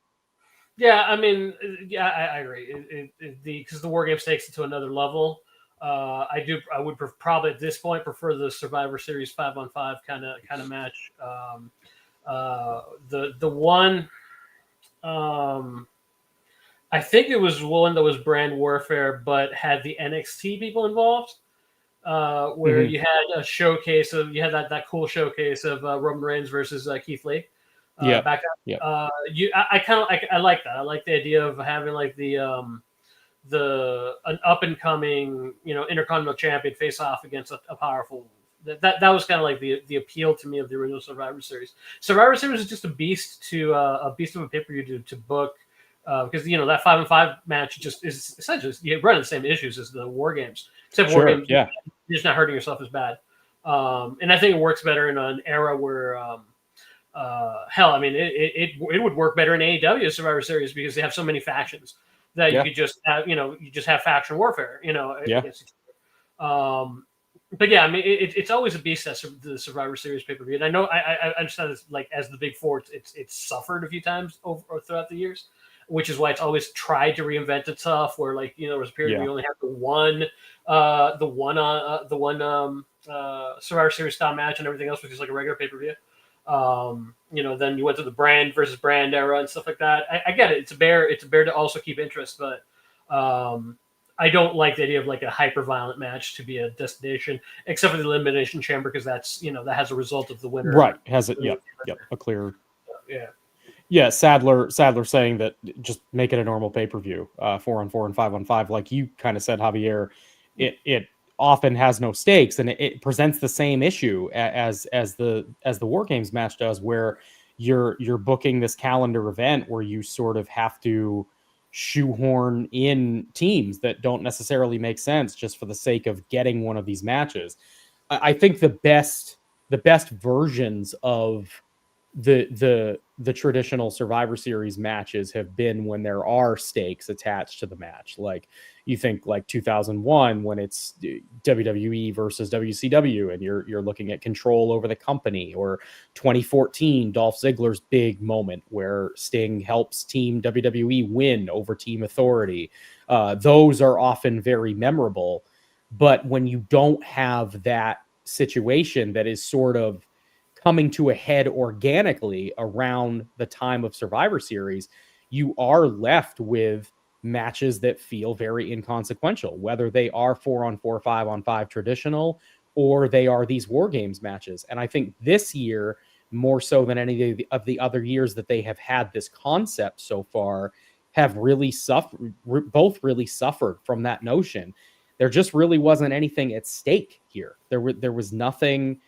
Yeah, I mean, yeah, I agree. Because the War Games takes it to another level. I would probably at this point prefer the Survivor Series 5-on-5 kind of match. The one, I think it was one that was brand warfare, but had the NXT people involved. Where you had a showcase of that cool showcase of Roman Reigns versus Keith Lee. Back up. Yeah. I kind of I like that. I like the idea of having like an up and coming Intercontinental Champion face off against a powerful. That was kind of like the appeal to me of the original Survivor Series. Survivor Series is just a beast of a pay-per-view to book because that 5-on-5 match just is essentially you run the same issues as the War Games, except War Sure, Games yeah. you're just not hurting yourself as bad. And I think it works better in an era where hell, I mean, it would work better in AEW Survivor Series because they have so many factions that you Yeah. could just have, you just have faction warfare, Yeah. against each other. But yeah, I mean, it's always a beast that the Survivor Series pay per view, and I know I understand it's like as the big four, it's suffered a few times over throughout the years, which is why it's always tried to reinvent itself. Where like there was a period where you only have the one Survivor Series style match, and everything else was just like a regular pay per view. Then you went to the brand versus brand era and stuff like that. I get it. It's a bear to also keep interest, but I don't like the idea of like a hyper violent match to be a destination, except for the elimination chamber, because that's that has a result of the winner. Right. Has it? Yep. A clear. Yeah. Yeah. Sadler saying that just make it a normal pay-per-view, 4-on-4 and 5-on-5, like you kind of said, Javier. It often has no stakes, and it presents the same issue as the War Games match does, where you're booking this calendar event where you sort of have to shoehorn in teams that don't necessarily make sense just for the sake of getting one of these matches. I think the best versions of the traditional Survivor Series matches have been when there are stakes attached to the match. Like you think like 2001 when it's WWE versus WCW and you're looking at control over the company, or 2014 Dolph Ziggler's big moment where Sting helps Team WWE win over Team Authority. Those are often very memorable, but when you don't have that situation that is sort of coming to a head organically around the time of Survivor Series, you are left with matches that feel very inconsequential, whether they are 4-on-4, 5-on-5 traditional, or they are these War Games matches. And I think this year, more so than any of the other years that they have had this concept so far, have really both really suffered from that notion. There just really wasn't anything at stake here. There was nothing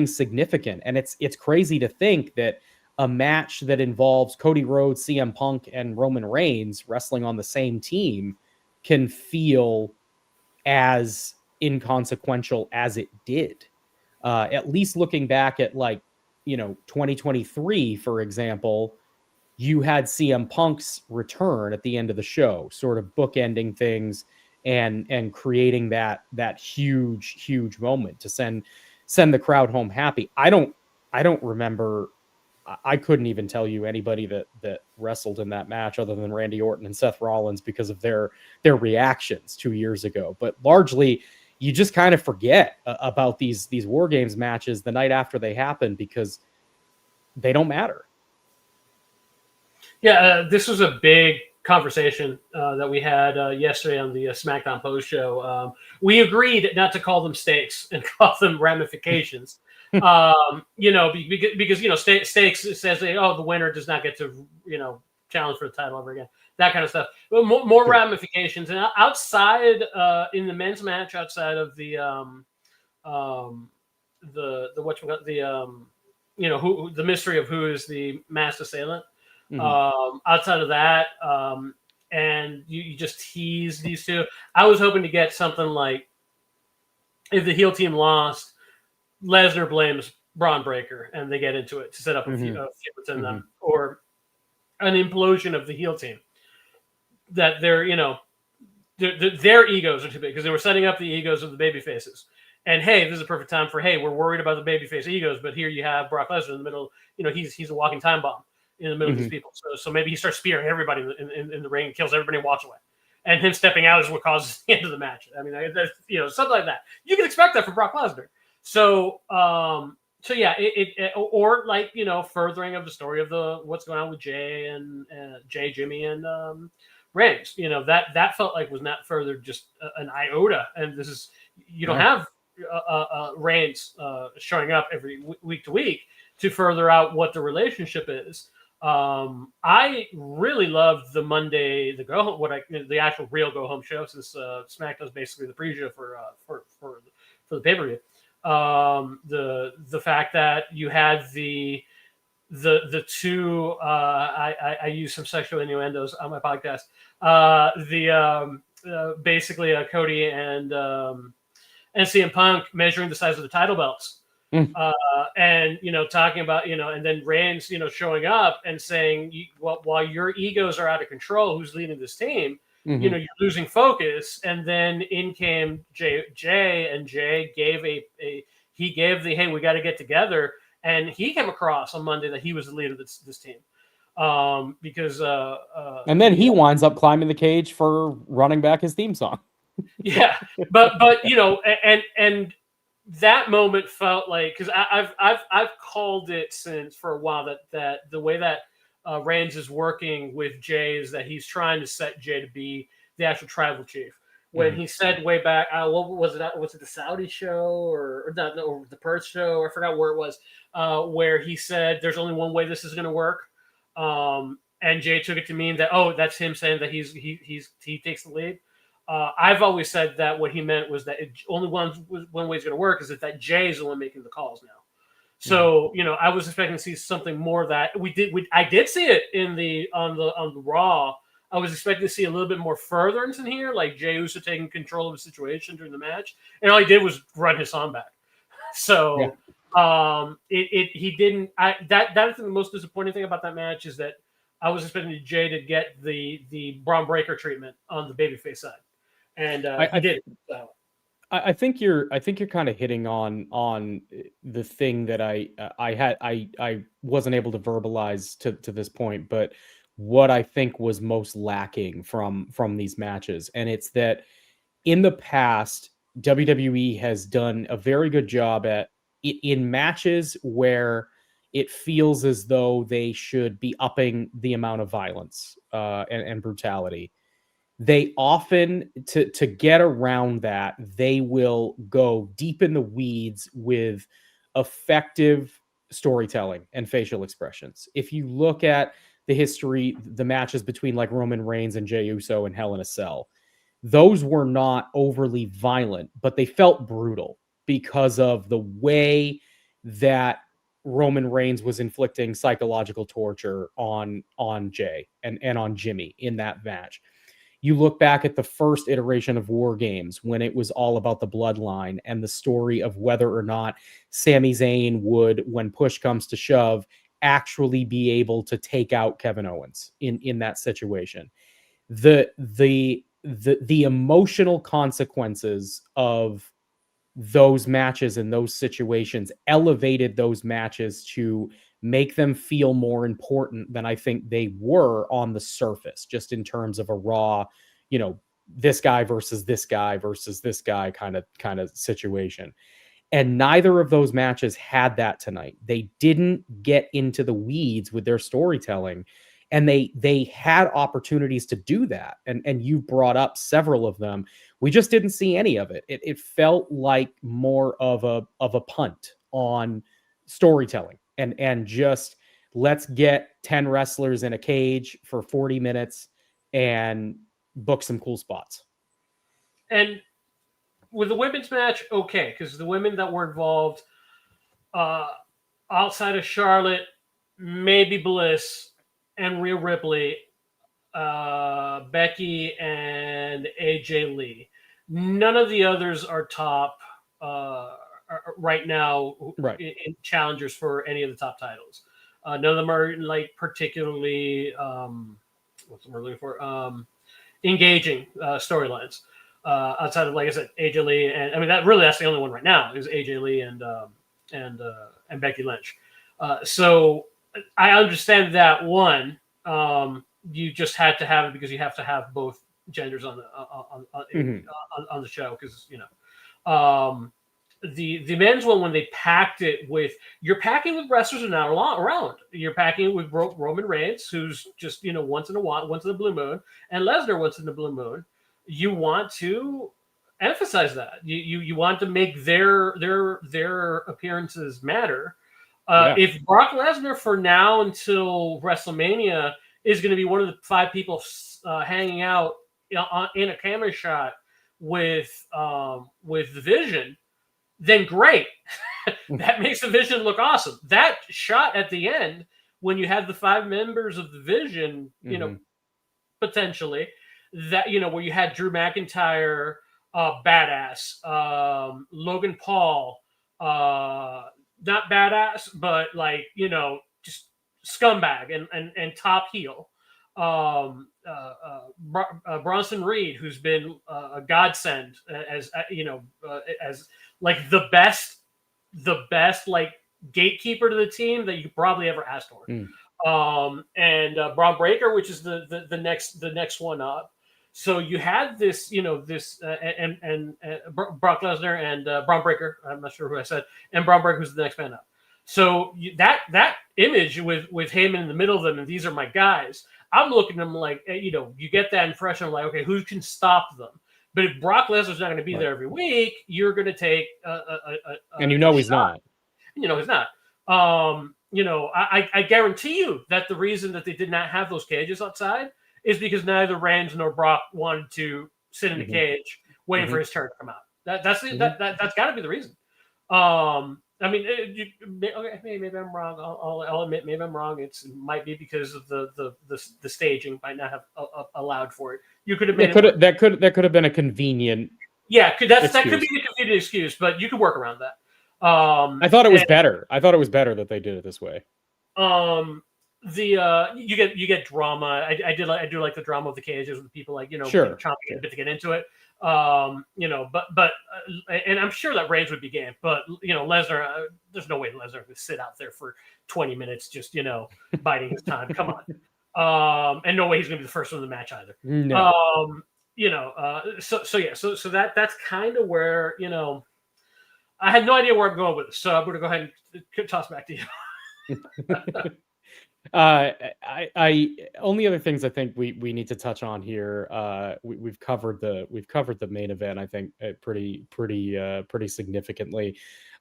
significant. And it's crazy to think that a match that involves Cody Rhodes, CM Punk, and Roman Reigns wrestling on the same team can feel as inconsequential as it did. At least looking back at 2023, for example, you had CM Punk's return at the end of the show, sort of bookending things and creating that huge moment to send the crowd home happy. I don't remember. I couldn't even tell you anybody that wrestled in that match other than Randy Orton and Seth Rollins because of their reactions 2 years ago. But largely, you just kind of forget about these War Games matches the night after they happen because they don't matter. Yeah, this was a big conversation that we had yesterday on the SmackDown post show. We agreed not to call them stakes and call them ramifications. Because stakes says the winner does not get to challenge for the title ever again, that kind of stuff. But more ramifications, and outside in the men's match, outside of the the mystery of who is the masked assailant. Outside of that, and you just tease these two. I was hoping to get something like, if the heel team lost, Lesnar blames Braun Breaker and they get into it to set up a feud within them, or an implosion of the heel team. That their egos are too big because they were setting up the egos of the baby faces. And hey, this is a perfect time for, hey, we're worried about the babyface egos, but here you have Brock Lesnar in the middle. He's a walking time bomb in the middle of these people. So maybe he starts spearing everybody in the ring, kills everybody, and walks away. And him stepping out is what causes the end of the match. I mean, something like that. You can expect that from Brock Lesnar. So yeah, or like furthering of the story of what's going on with Jay and Jimmy and Reigns. That felt like was not further just an iota. And this is you don't have Reigns showing up every week to week to further out what the relationship is. I really loved the Monday, the go home, the actual real go home show, since SmackDown is basically the pre-show for the pay-per-view. The fact that you had the the two I use some sexual innuendos on my podcast. Basically Cody and CM Punk measuring the size of the title belts. Mm. And talking about and then Reigns showing up and saying, while your egos are out of control, who's leading this team? Mm-hmm. You're losing focus. And then in came Jay, and Jay gave he gave the, hey, we got to get together. And he came across on Monday that he was the leader of this team. Because and then he winds up climbing the cage for running back his theme song. Yeah, but and that moment felt like, because I've called it since for a while that the way that Reigns is working with Jay is that he's trying to set Jay to be the actual tribal chief. When he said way back, what was it? Was it the Saudi show or the Perth show? I forgot where it was. Where he said, "There's only one way this is going to work," and Jay took it to mean that, oh, that's him saying that he takes the lead. I've always said that what he meant was that only one way it's going to work is that Jay is the one making the calls now. So I was expecting to see something more of that. I did see it on the Raw. I was expecting to see a little bit more furtherance in here, like Jey Uso taking control of the situation during the match, and all he did was run his song back. So he didn't. That's the most disappointing thing about that match is that I was expecting Jay to get the Braun Breaker treatment on the babyface side, and he did. So. I think you're kind of hitting on the thing that I wasn't able to verbalize to this point, but what I think was most lacking from these matches, and it's that in the past WWE has done a very good job at in matches where it feels as though they should be upping the amount of violence and brutality. They often, to get around that, they will go deep in the weeds with effective storytelling and facial expressions. If you look at the history, the matches between like Roman Reigns and Jey Uso and Hell in a Cell, those were not overly violent, but they felt brutal because of the way that Roman Reigns was inflicting psychological torture on Jey and on Jimmy in that match. You look back at the first iteration of War Games when it was all about the bloodline and the story of whether or not Sami Zayn would, when push comes to shove, actually be able to take out Kevin Owens in that situation. The emotional consequences of those matches and those situations elevated those matches to make them feel more important than I think they were on the surface, just in terms of a raw, this guy versus this guy versus this guy kind of situation. And neither of those matches had that tonight. They didn't get into the weeds with their storytelling, and they had opportunities to do that. And you brought up several of them. We just didn't see any of it. It felt like more of a punt on storytelling and just let's get 10 wrestlers in a cage for 40 minutes and book some cool spots. And with the women's match, okay, because the women that were involved outside of Charlotte, maybe Bliss and Rhea Ripley, Becky and AJ Lee. None of the others are top right now in challengers for any of the top titles. None of them are like particularly what's the word looking for? Engaging storylines. Outside of, like I said, AJ Lee, and I mean that's the only one right now is AJ Lee and Becky Lynch. So I understand that one. You just had to have it because you have to have both genders on the show because the men's one, when they packed it with, you're packing with wrestlers who are not around. You're packing it with Roman Reigns, who's just once in a while, once in the blue moon, and Lesnar once in the blue moon. You want to emphasize that you want to make their appearances matter. If Brock Lesnar for now until WrestleMania is going to be one of the 5 people hanging out in a camera shot with the Vision, then great. That makes the Vision look awesome. That shot at the end when you have the 5 members of the Vision, potentially, that, where you had Drew McIntyre, badass, Logan Paul, not badass, but like, just scumbag and top heel. Bronson Reed, who's been a godsend as as like the best like gatekeeper to the team that you could probably ever ask for. And Braun Breaker, which is the next one up. So you had this, and Brock Lesnar and Braun Breaker. I'm not sure who I said, and Braun Breaker, who's the next man up. So that image with Heyman in the middle of them, and these are my guys. I'm looking at them like, you get that impression of like, okay, who can stop them? But if Brock Lesnar's not going to be there every week, you're going to take and he's not. He's not. I guarantee you that the reason that they did not have those cages outside is because neither Reigns nor Brock wanted to sit in the cage waiting for his turn to come out. That's got to be the reason. I mean, okay, maybe I'm wrong. I'll admit, maybe I'm wrong. It might be because of the staging might not have allowed for it. You could have made that could have been a convenient. Yeah, that could be a convenient excuse, but you could work around that. I thought it was better. I thought it was better that they did it this way. You get drama. I do like the drama of the cages with people like sure, chomping a bit to get into it. But and I'm sure that Reigns would be game, but Lesnar, there's no way Lesnar would sit out there for 20 minutes just biding his time. Come on, and no way he's gonna be the first one in the match either. No. So that's kind of where I had no idea where I'm going with this, so I'm gonna go ahead and toss back to you. Only other things I think we need to touch on here. We've covered the main event, I think, pretty significantly.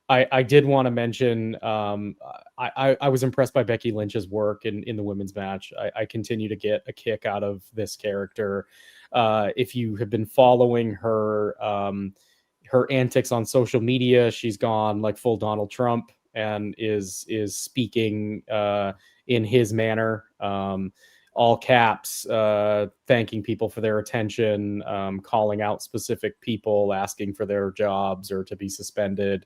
I did want to mention I was impressed by Becky Lynch's work in the women's match. I continue to get a kick out of this character. If you have been following her antics on social media, she's gone like full Donald Trump and is speaking in his manner, all caps, thanking people for their attention, calling out specific people, asking for their jobs or to be suspended.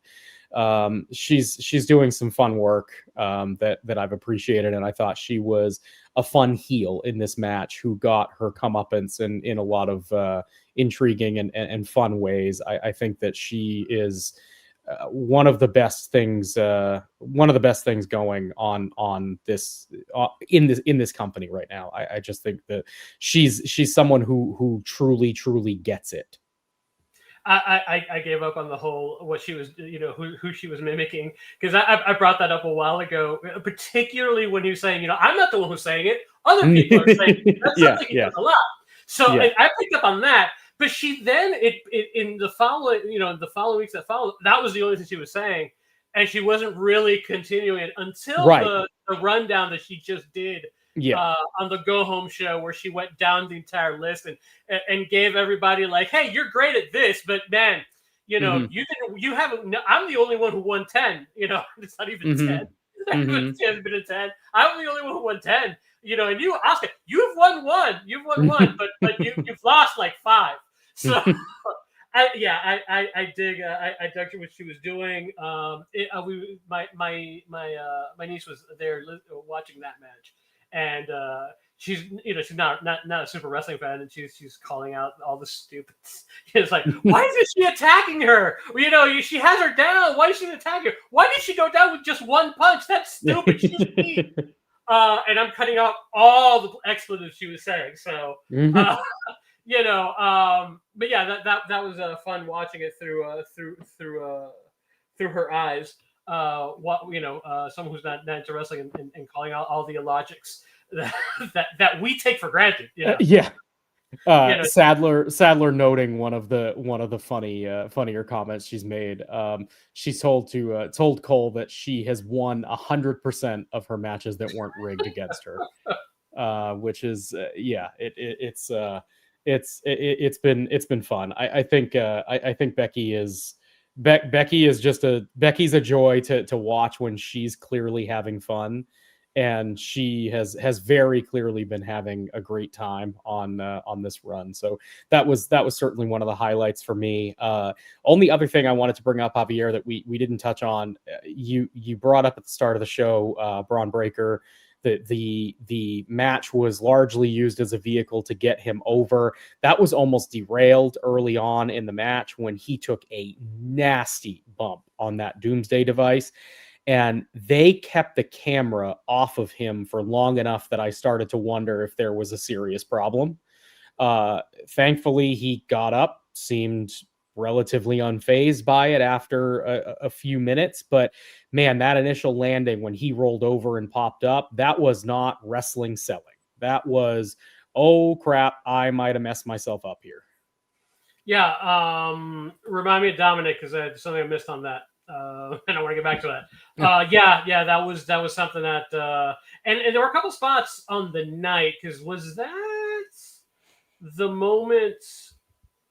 She's doing some fun work that I've appreciated, and I thought she was a fun heel in this match who got her comeuppance in a lot of intriguing and fun ways. I think that she is one of the best things going on this in this company right now. I just think that she's someone who truly gets it. I gave up on the whole what she was, who she was mimicking, because I brought that up a while ago, particularly when he was saying, I'm not the one who's saying it, other people are saying it. That's something he does a lot. So I picked up on that. But she then in the following weeks that followed, that was the only thing she was saying, and she wasn't really continuing it until the rundown that she just did on the Go Home show, where she went down the entire list and gave everybody like, hey, you're great at this, but man, you haven't. I'm the only one who won 10. It's not even 10. It's been a 10. I'm the only one who won 10. And you, Oscar, you've won one. But you've lost like 5. So, I dig what she was doing. My niece was there watching that match, and she's not a super wrestling fan, and she's calling out all the stupid. It's like, why isn't she attacking her? She has her down. Why is she attacking her? Why did she go down with just one punch? That's stupid. She's weak. And I'm cutting out all the expletives she was saying. So. But yeah, that was fun watching it through her eyes. Someone who's not into wrestling and calling out all the illogics that we take for granted. Sadler noting one of the funnier comments she's made. She's told Cole that she has won 100% of her matches that weren't rigged against her, which is it's been fun. I think Becky is Becky's a joy to watch when she's clearly having fun, and she has very clearly been having a great time on this run. So that was certainly one of the highlights for me. Only other thing I wanted to bring up, Javier, that we didn't touch on, you brought up at the start of the show, Braun Breaker. The match was largely used as a vehicle to get him over. That was almost derailed early on in the match when he took a nasty bump on that Doomsday device. And they kept the camera off of him for long enough that I started to wonder if there was a serious problem. Thankfully, he got up, seemed relatively unfazed by it after a few minutes. But man, that initial landing when he rolled over and popped up, that was not wrestling selling. That was, oh crap, I might have messed myself up here. Yeah. Remind me of Dominic, because there's something I missed on that. And I want to get back to that. Yeah, that was something that, and there were a couple spots on the night, because was that the moment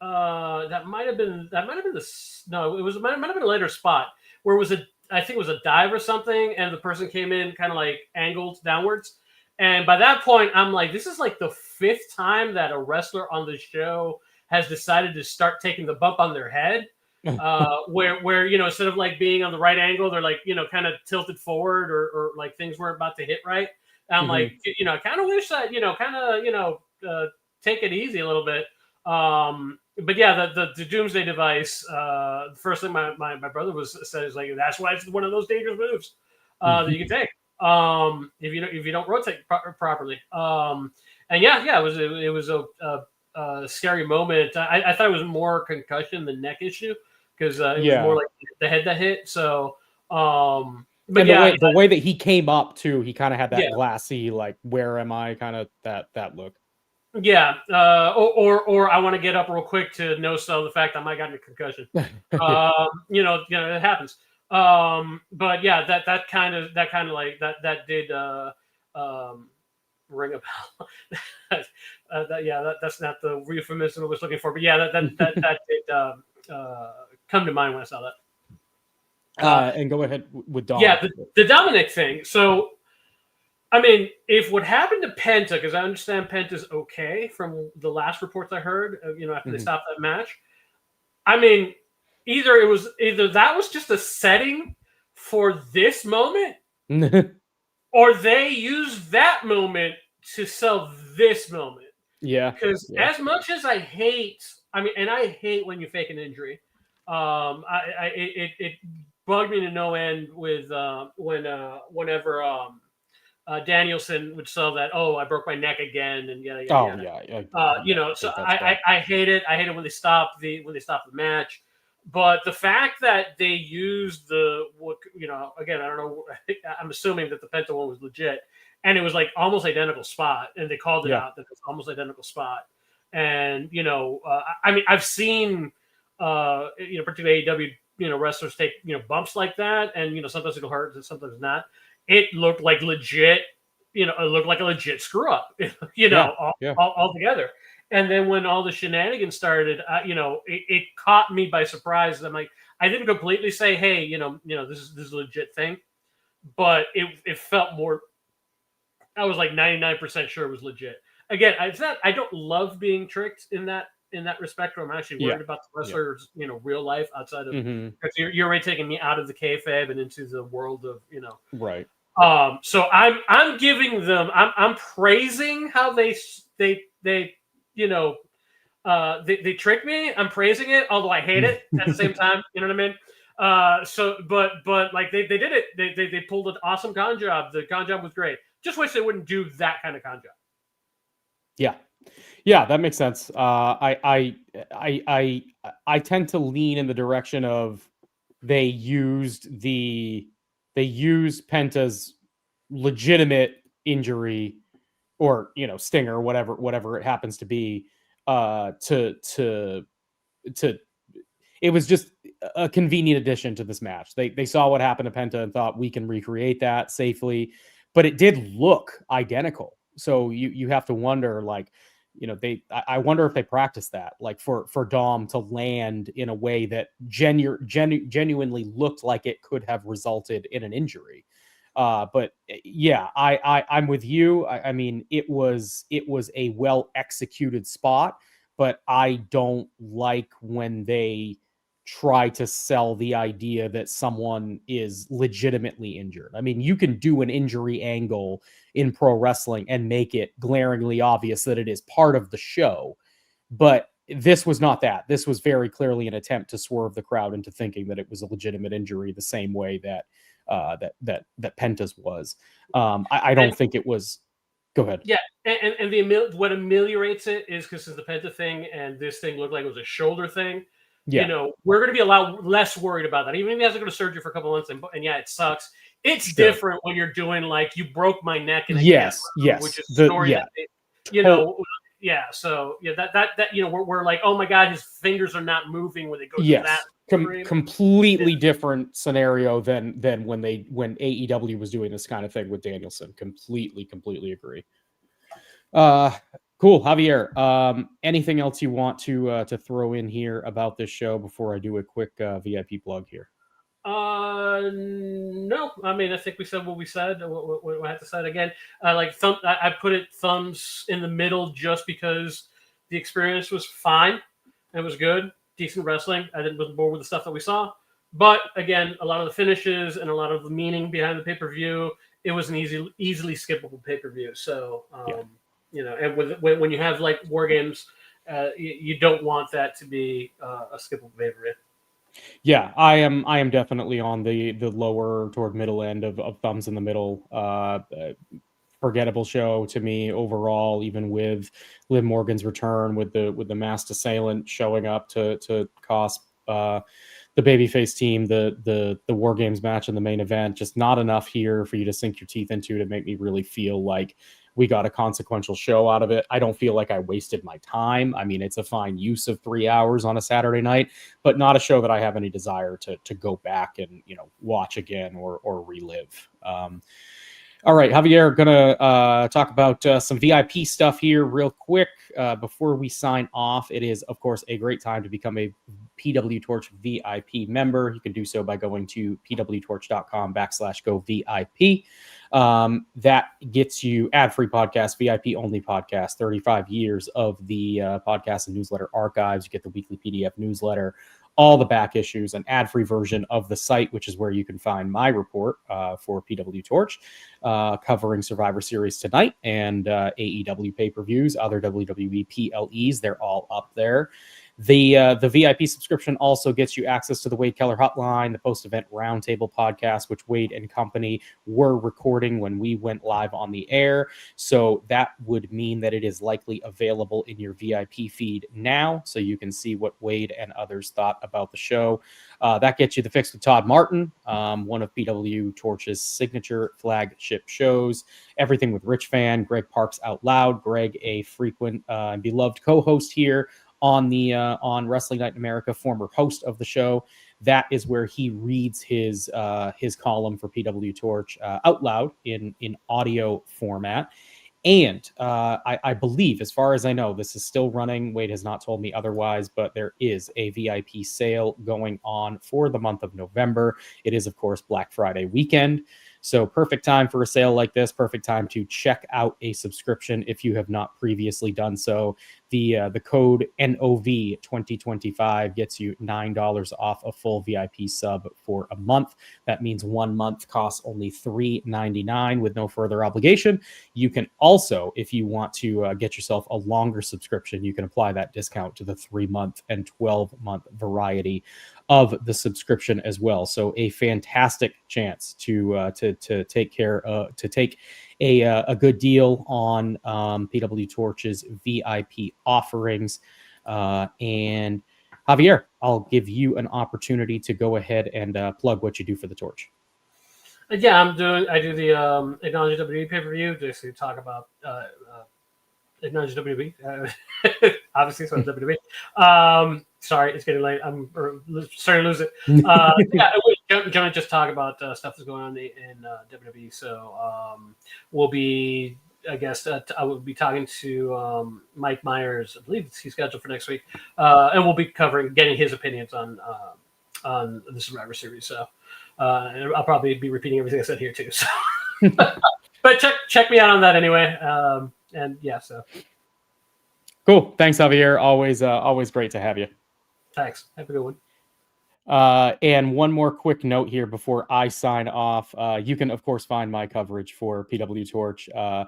that might have been it might have been a later spot where it was I think it was a dive or something, and the person came in kind of like angled downwards. And by that point, I'm like, this is like the 5th time that a wrestler on the show has decided to start taking the bump on their head. Where instead of like being on the right angle, they're like kind of tilted forward, or like things weren't about to hit right. And I'm like, I kind of wish that take it easy a little bit. But yeah, the Doomsday device. The first thing my brother said is like, that's why it's one of those dangerous moves that you can take if you don't rotate properly. And yeah, it was a scary moment. I thought it was more concussion than neck issue, because it was more like the head that hit. So, but and the way that he came up too, he kind of had that glassy, like, where am I, kind of that look. Yeah, or I want to get up real quick to no sell the fact I might got a concussion. It happens. But yeah, that kind of like that did ring a bell. That's not the euphemism I was looking for, but yeah, that did come to mind when I saw that. And go ahead with Dom. Yeah, the Dominic thing. So, I mean, if what happened to Penta, because I understand Penta's okay from the last reports I heard, after they stopped that match. I mean, either that was just a setting for this moment, or they used that moment to sell this moment. Yeah. Because as much as I hate, and I hate when you fake an injury. It bugged me to no end with whenever Danielson would sell that. Oh, I broke my neck again, and yada yada. So I hate it. I hate it when they stop the match. But the fact that they used again, I don't know. I'm assuming that the Penta one was legit, and it was like almost identical spot, and they called it out that it's almost identical spot. And I've seen particularly AEW wrestlers take bumps like that, and sometimes it'll hurt and sometimes not. It looked like legit, it looked like a legit screw up, all together. And then when all the shenanigans started, it caught me by surprise. I'm like, I didn't completely say, hey, this is a legit thing, but it felt more. I was like 99% sure it was legit. Again, I don't love being tricked in that respect, where I'm actually worried about the wrestlers, real life outside of, because you're already taking me out of the kayfabe and into the world of, right. So I'm giving them, I'm praising how they trick me. I'm praising it, although I hate it at the same time. You know what I mean? But like they did it. They pulled an awesome con job. The con job was great. Just wish they wouldn't do that kind of con job. Yeah, that makes sense. I tend to lean in the direction of they used Penta's legitimate injury, or stinger, whatever it happens to be, to it was just a convenient addition to this match. They saw what happened to Penta and thought, we can recreate that safely, but it did look identical. So you have to wonder, like, I wonder if they practiced that, like for Dom to land in a way that genuinely looked like it could have resulted in an injury. But yeah, I'm with you. I mean, it was a well executed spot, but I don't like when they try to sell the idea that someone is legitimately injured. I mean, you can do an injury angle in pro wrestling and make it glaringly obvious that it is part of the show, but this was not that. This was very clearly an attempt to swerve the crowd into thinking that it was a legitimate injury, the same way that Penta's was. I don't think it was. Go ahead. Yeah, and what ameliorates it is because it's the Penta thing, and this thing looked like it was a shoulder thing. Yeah, We're going to be a lot less worried about that. Even if he has to go to surgery for a couple months, and yeah, it sucks. It's sure. different when you're doing like you broke my neck and I Yes, can't run, which is a story that yeah. So yeah, that we're like, oh my god, his fingers are not moving when they go to that. Completely different scenario than when AEW was doing this kind of thing with Danielson. Completely agree. Cool, Javier. Anything else you want to throw in here about this show before I do a quick VIP plug here? No. I mean, I think we said what we said. What I have to say again. I put it thumbs in the middle just because the experience was fine. It was good, decent wrestling. I wasn't bored with the stuff that we saw. But again, a lot of the finishes and a lot of the meaning behind the pay-per-view, it was an easily skippable pay-per-view. So, and when you have like War Games, you don't want that to be a skippable pay-per-view. Yeah, I am definitely on the lower toward middle end of thumbs in the middle. Forgettable show to me overall, even with Liv Morgan's return, with the masked assailant showing up to cost the babyface team the War Games match in the main event. Just not enough here for you to sink your teeth into to make me really feel like we got a consequential show out of it. I don't feel like I wasted my time. I mean, it's a fine use of 3 hours on a Saturday night, but not a show that I have any desire to go back and watch again or relive. All right, Javier, gonna talk about some VIP stuff here real quick before we sign off. It is, of course, a great time to become a PWTorch VIP member. You can do so by going to pwtorch.com/go VIP. That gets you ad-free podcast, VIP-only podcast, 35 years of the podcast and newsletter archives. You get the weekly PDF newsletter, all the back issues, an ad-free version of the site, which is where you can find my report for PWTorch, covering Survivor Series tonight and AEW pay-per-views, other WWE PLEs. They're all up there. The VIP subscription also gets you access to the Wade Keller Hotline, the post-event roundtable podcast, which Wade and company were recording when we went live on the air. So that would mean that it is likely available in your VIP feed now, so you can see what Wade and others thought about the show. That gets you the Fix with Todd Martin, one of PWTorch's signature flagship shows. Everything with Rich Fan, Greg Parks Out Loud. Greg, a frequent and beloved co-host here on Wrestling Night in America, former host of the show. That is where he reads his column for PWTorch out loud in audio format. And I believe, as far as I know, this is still running. Wade has not told me otherwise, but there is a VIP sale going on for the month of November. It is, of course, Black Friday weekend. So perfect time for a sale like this. Perfect time to check out a subscription if you have not previously done so. The code NOV 2025 gets you $9 off a full VIP sub for a month. That means 1 month costs only $3.99 with no further obligation. You can also, if you want to get yourself a longer subscription, you can apply that discount to the 3-month and 12-month variety of the subscription as well. So a fantastic chance to take a good deal on PWTorch's VIP offerings. And Javier, I'll give you an opportunity to go ahead and plug what you do for the Torch. Yeah, I do the Acknowledge WWE pay-per-view just to talk about Acknowledge WWE. Obviously, so WWE. Sorry, it's getting late. I'm starting to lose it. Yeah, I'm going to just talk about stuff that's going on in WWE. So we'll be, I guess, I will be talking to Mike Myers. I believe he's scheduled for next week, and we'll be getting his opinions on the Survivor Series. So And I'll probably be repeating everything I said here too. So, but check me out on that anyway. And yeah, so Cool. Thanks, Javier. Always great to have you. thanks. Have a good one. And one more quick note here before I sign off. You can, of course, find my coverage for PWTorch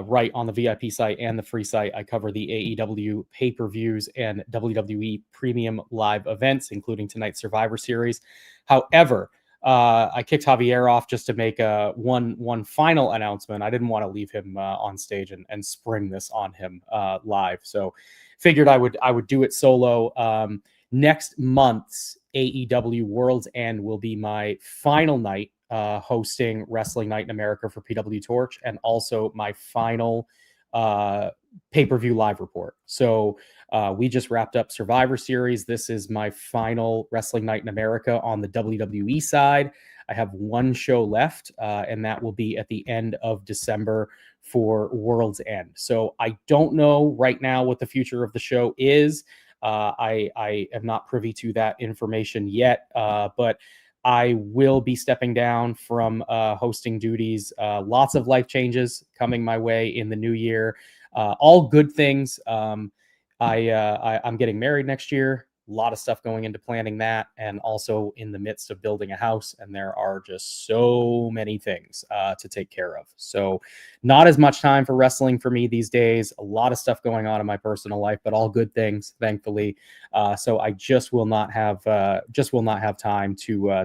right on the VIP site and the free site. I cover the AEW pay-per-views and WWE premium live events, including tonight's Survivor Series. However, I kicked Javier off just to make one final announcement. I didn't want to leave him on stage and spring this on him live, so figured I would do it solo. Next month's AEW World's End will be my final night hosting Wrestling Night in America for PWTorch, and also my final pay-per-view live report. So we just wrapped up Survivor Series. This is my final Wrestling Night in America on the WWE side. I have one show left, and that will be at the end of December for World's End. So I don't know right now what the future of the show is. I am not privy to that information yet, but I will be stepping down from hosting duties. Lots of life changes coming my way in the new year. All good things. I'm getting married next year. A lot of stuff going into planning that, and also in the midst of building a house. And there are just so many things to take care of. So not as much time for wrestling for me these days. A lot of stuff going on in my personal life, but all good things, thankfully. So I just will not have time to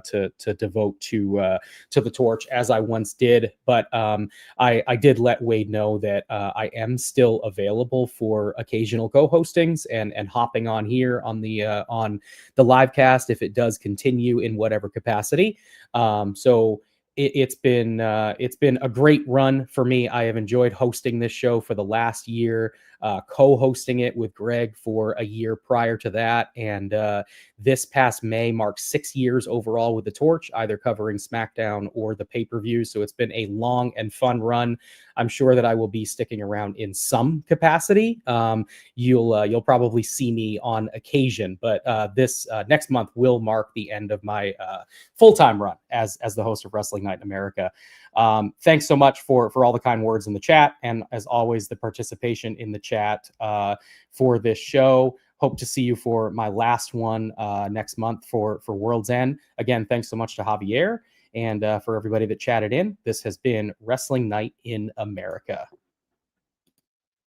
devote to the torch as I once did. But I did let Wade know that I am still available for occasional co-hostings and hopping on here on the live cast if it does continue in whatever capacity. So it's been a great run for me. I have enjoyed hosting this show for the last year, co-hosting it with Greg for a year prior to that, and this past May marks 6 years overall with the Torch, either covering SmackDown or the pay-per-view. So it's been a long and fun run. I'm sure that I will be sticking around in some capacity. You'll probably see me on occasion, but this next month will mark the end of my full-time run as the host of Wrestling Night in America. Thanks so much for all the kind words in the chat, and as always, the participation in the chat for this show. Hope to see you for my last one next month for World's End. Again, thanks so much to Javier, and for everybody that chatted in. This has been Wrestling Night in America.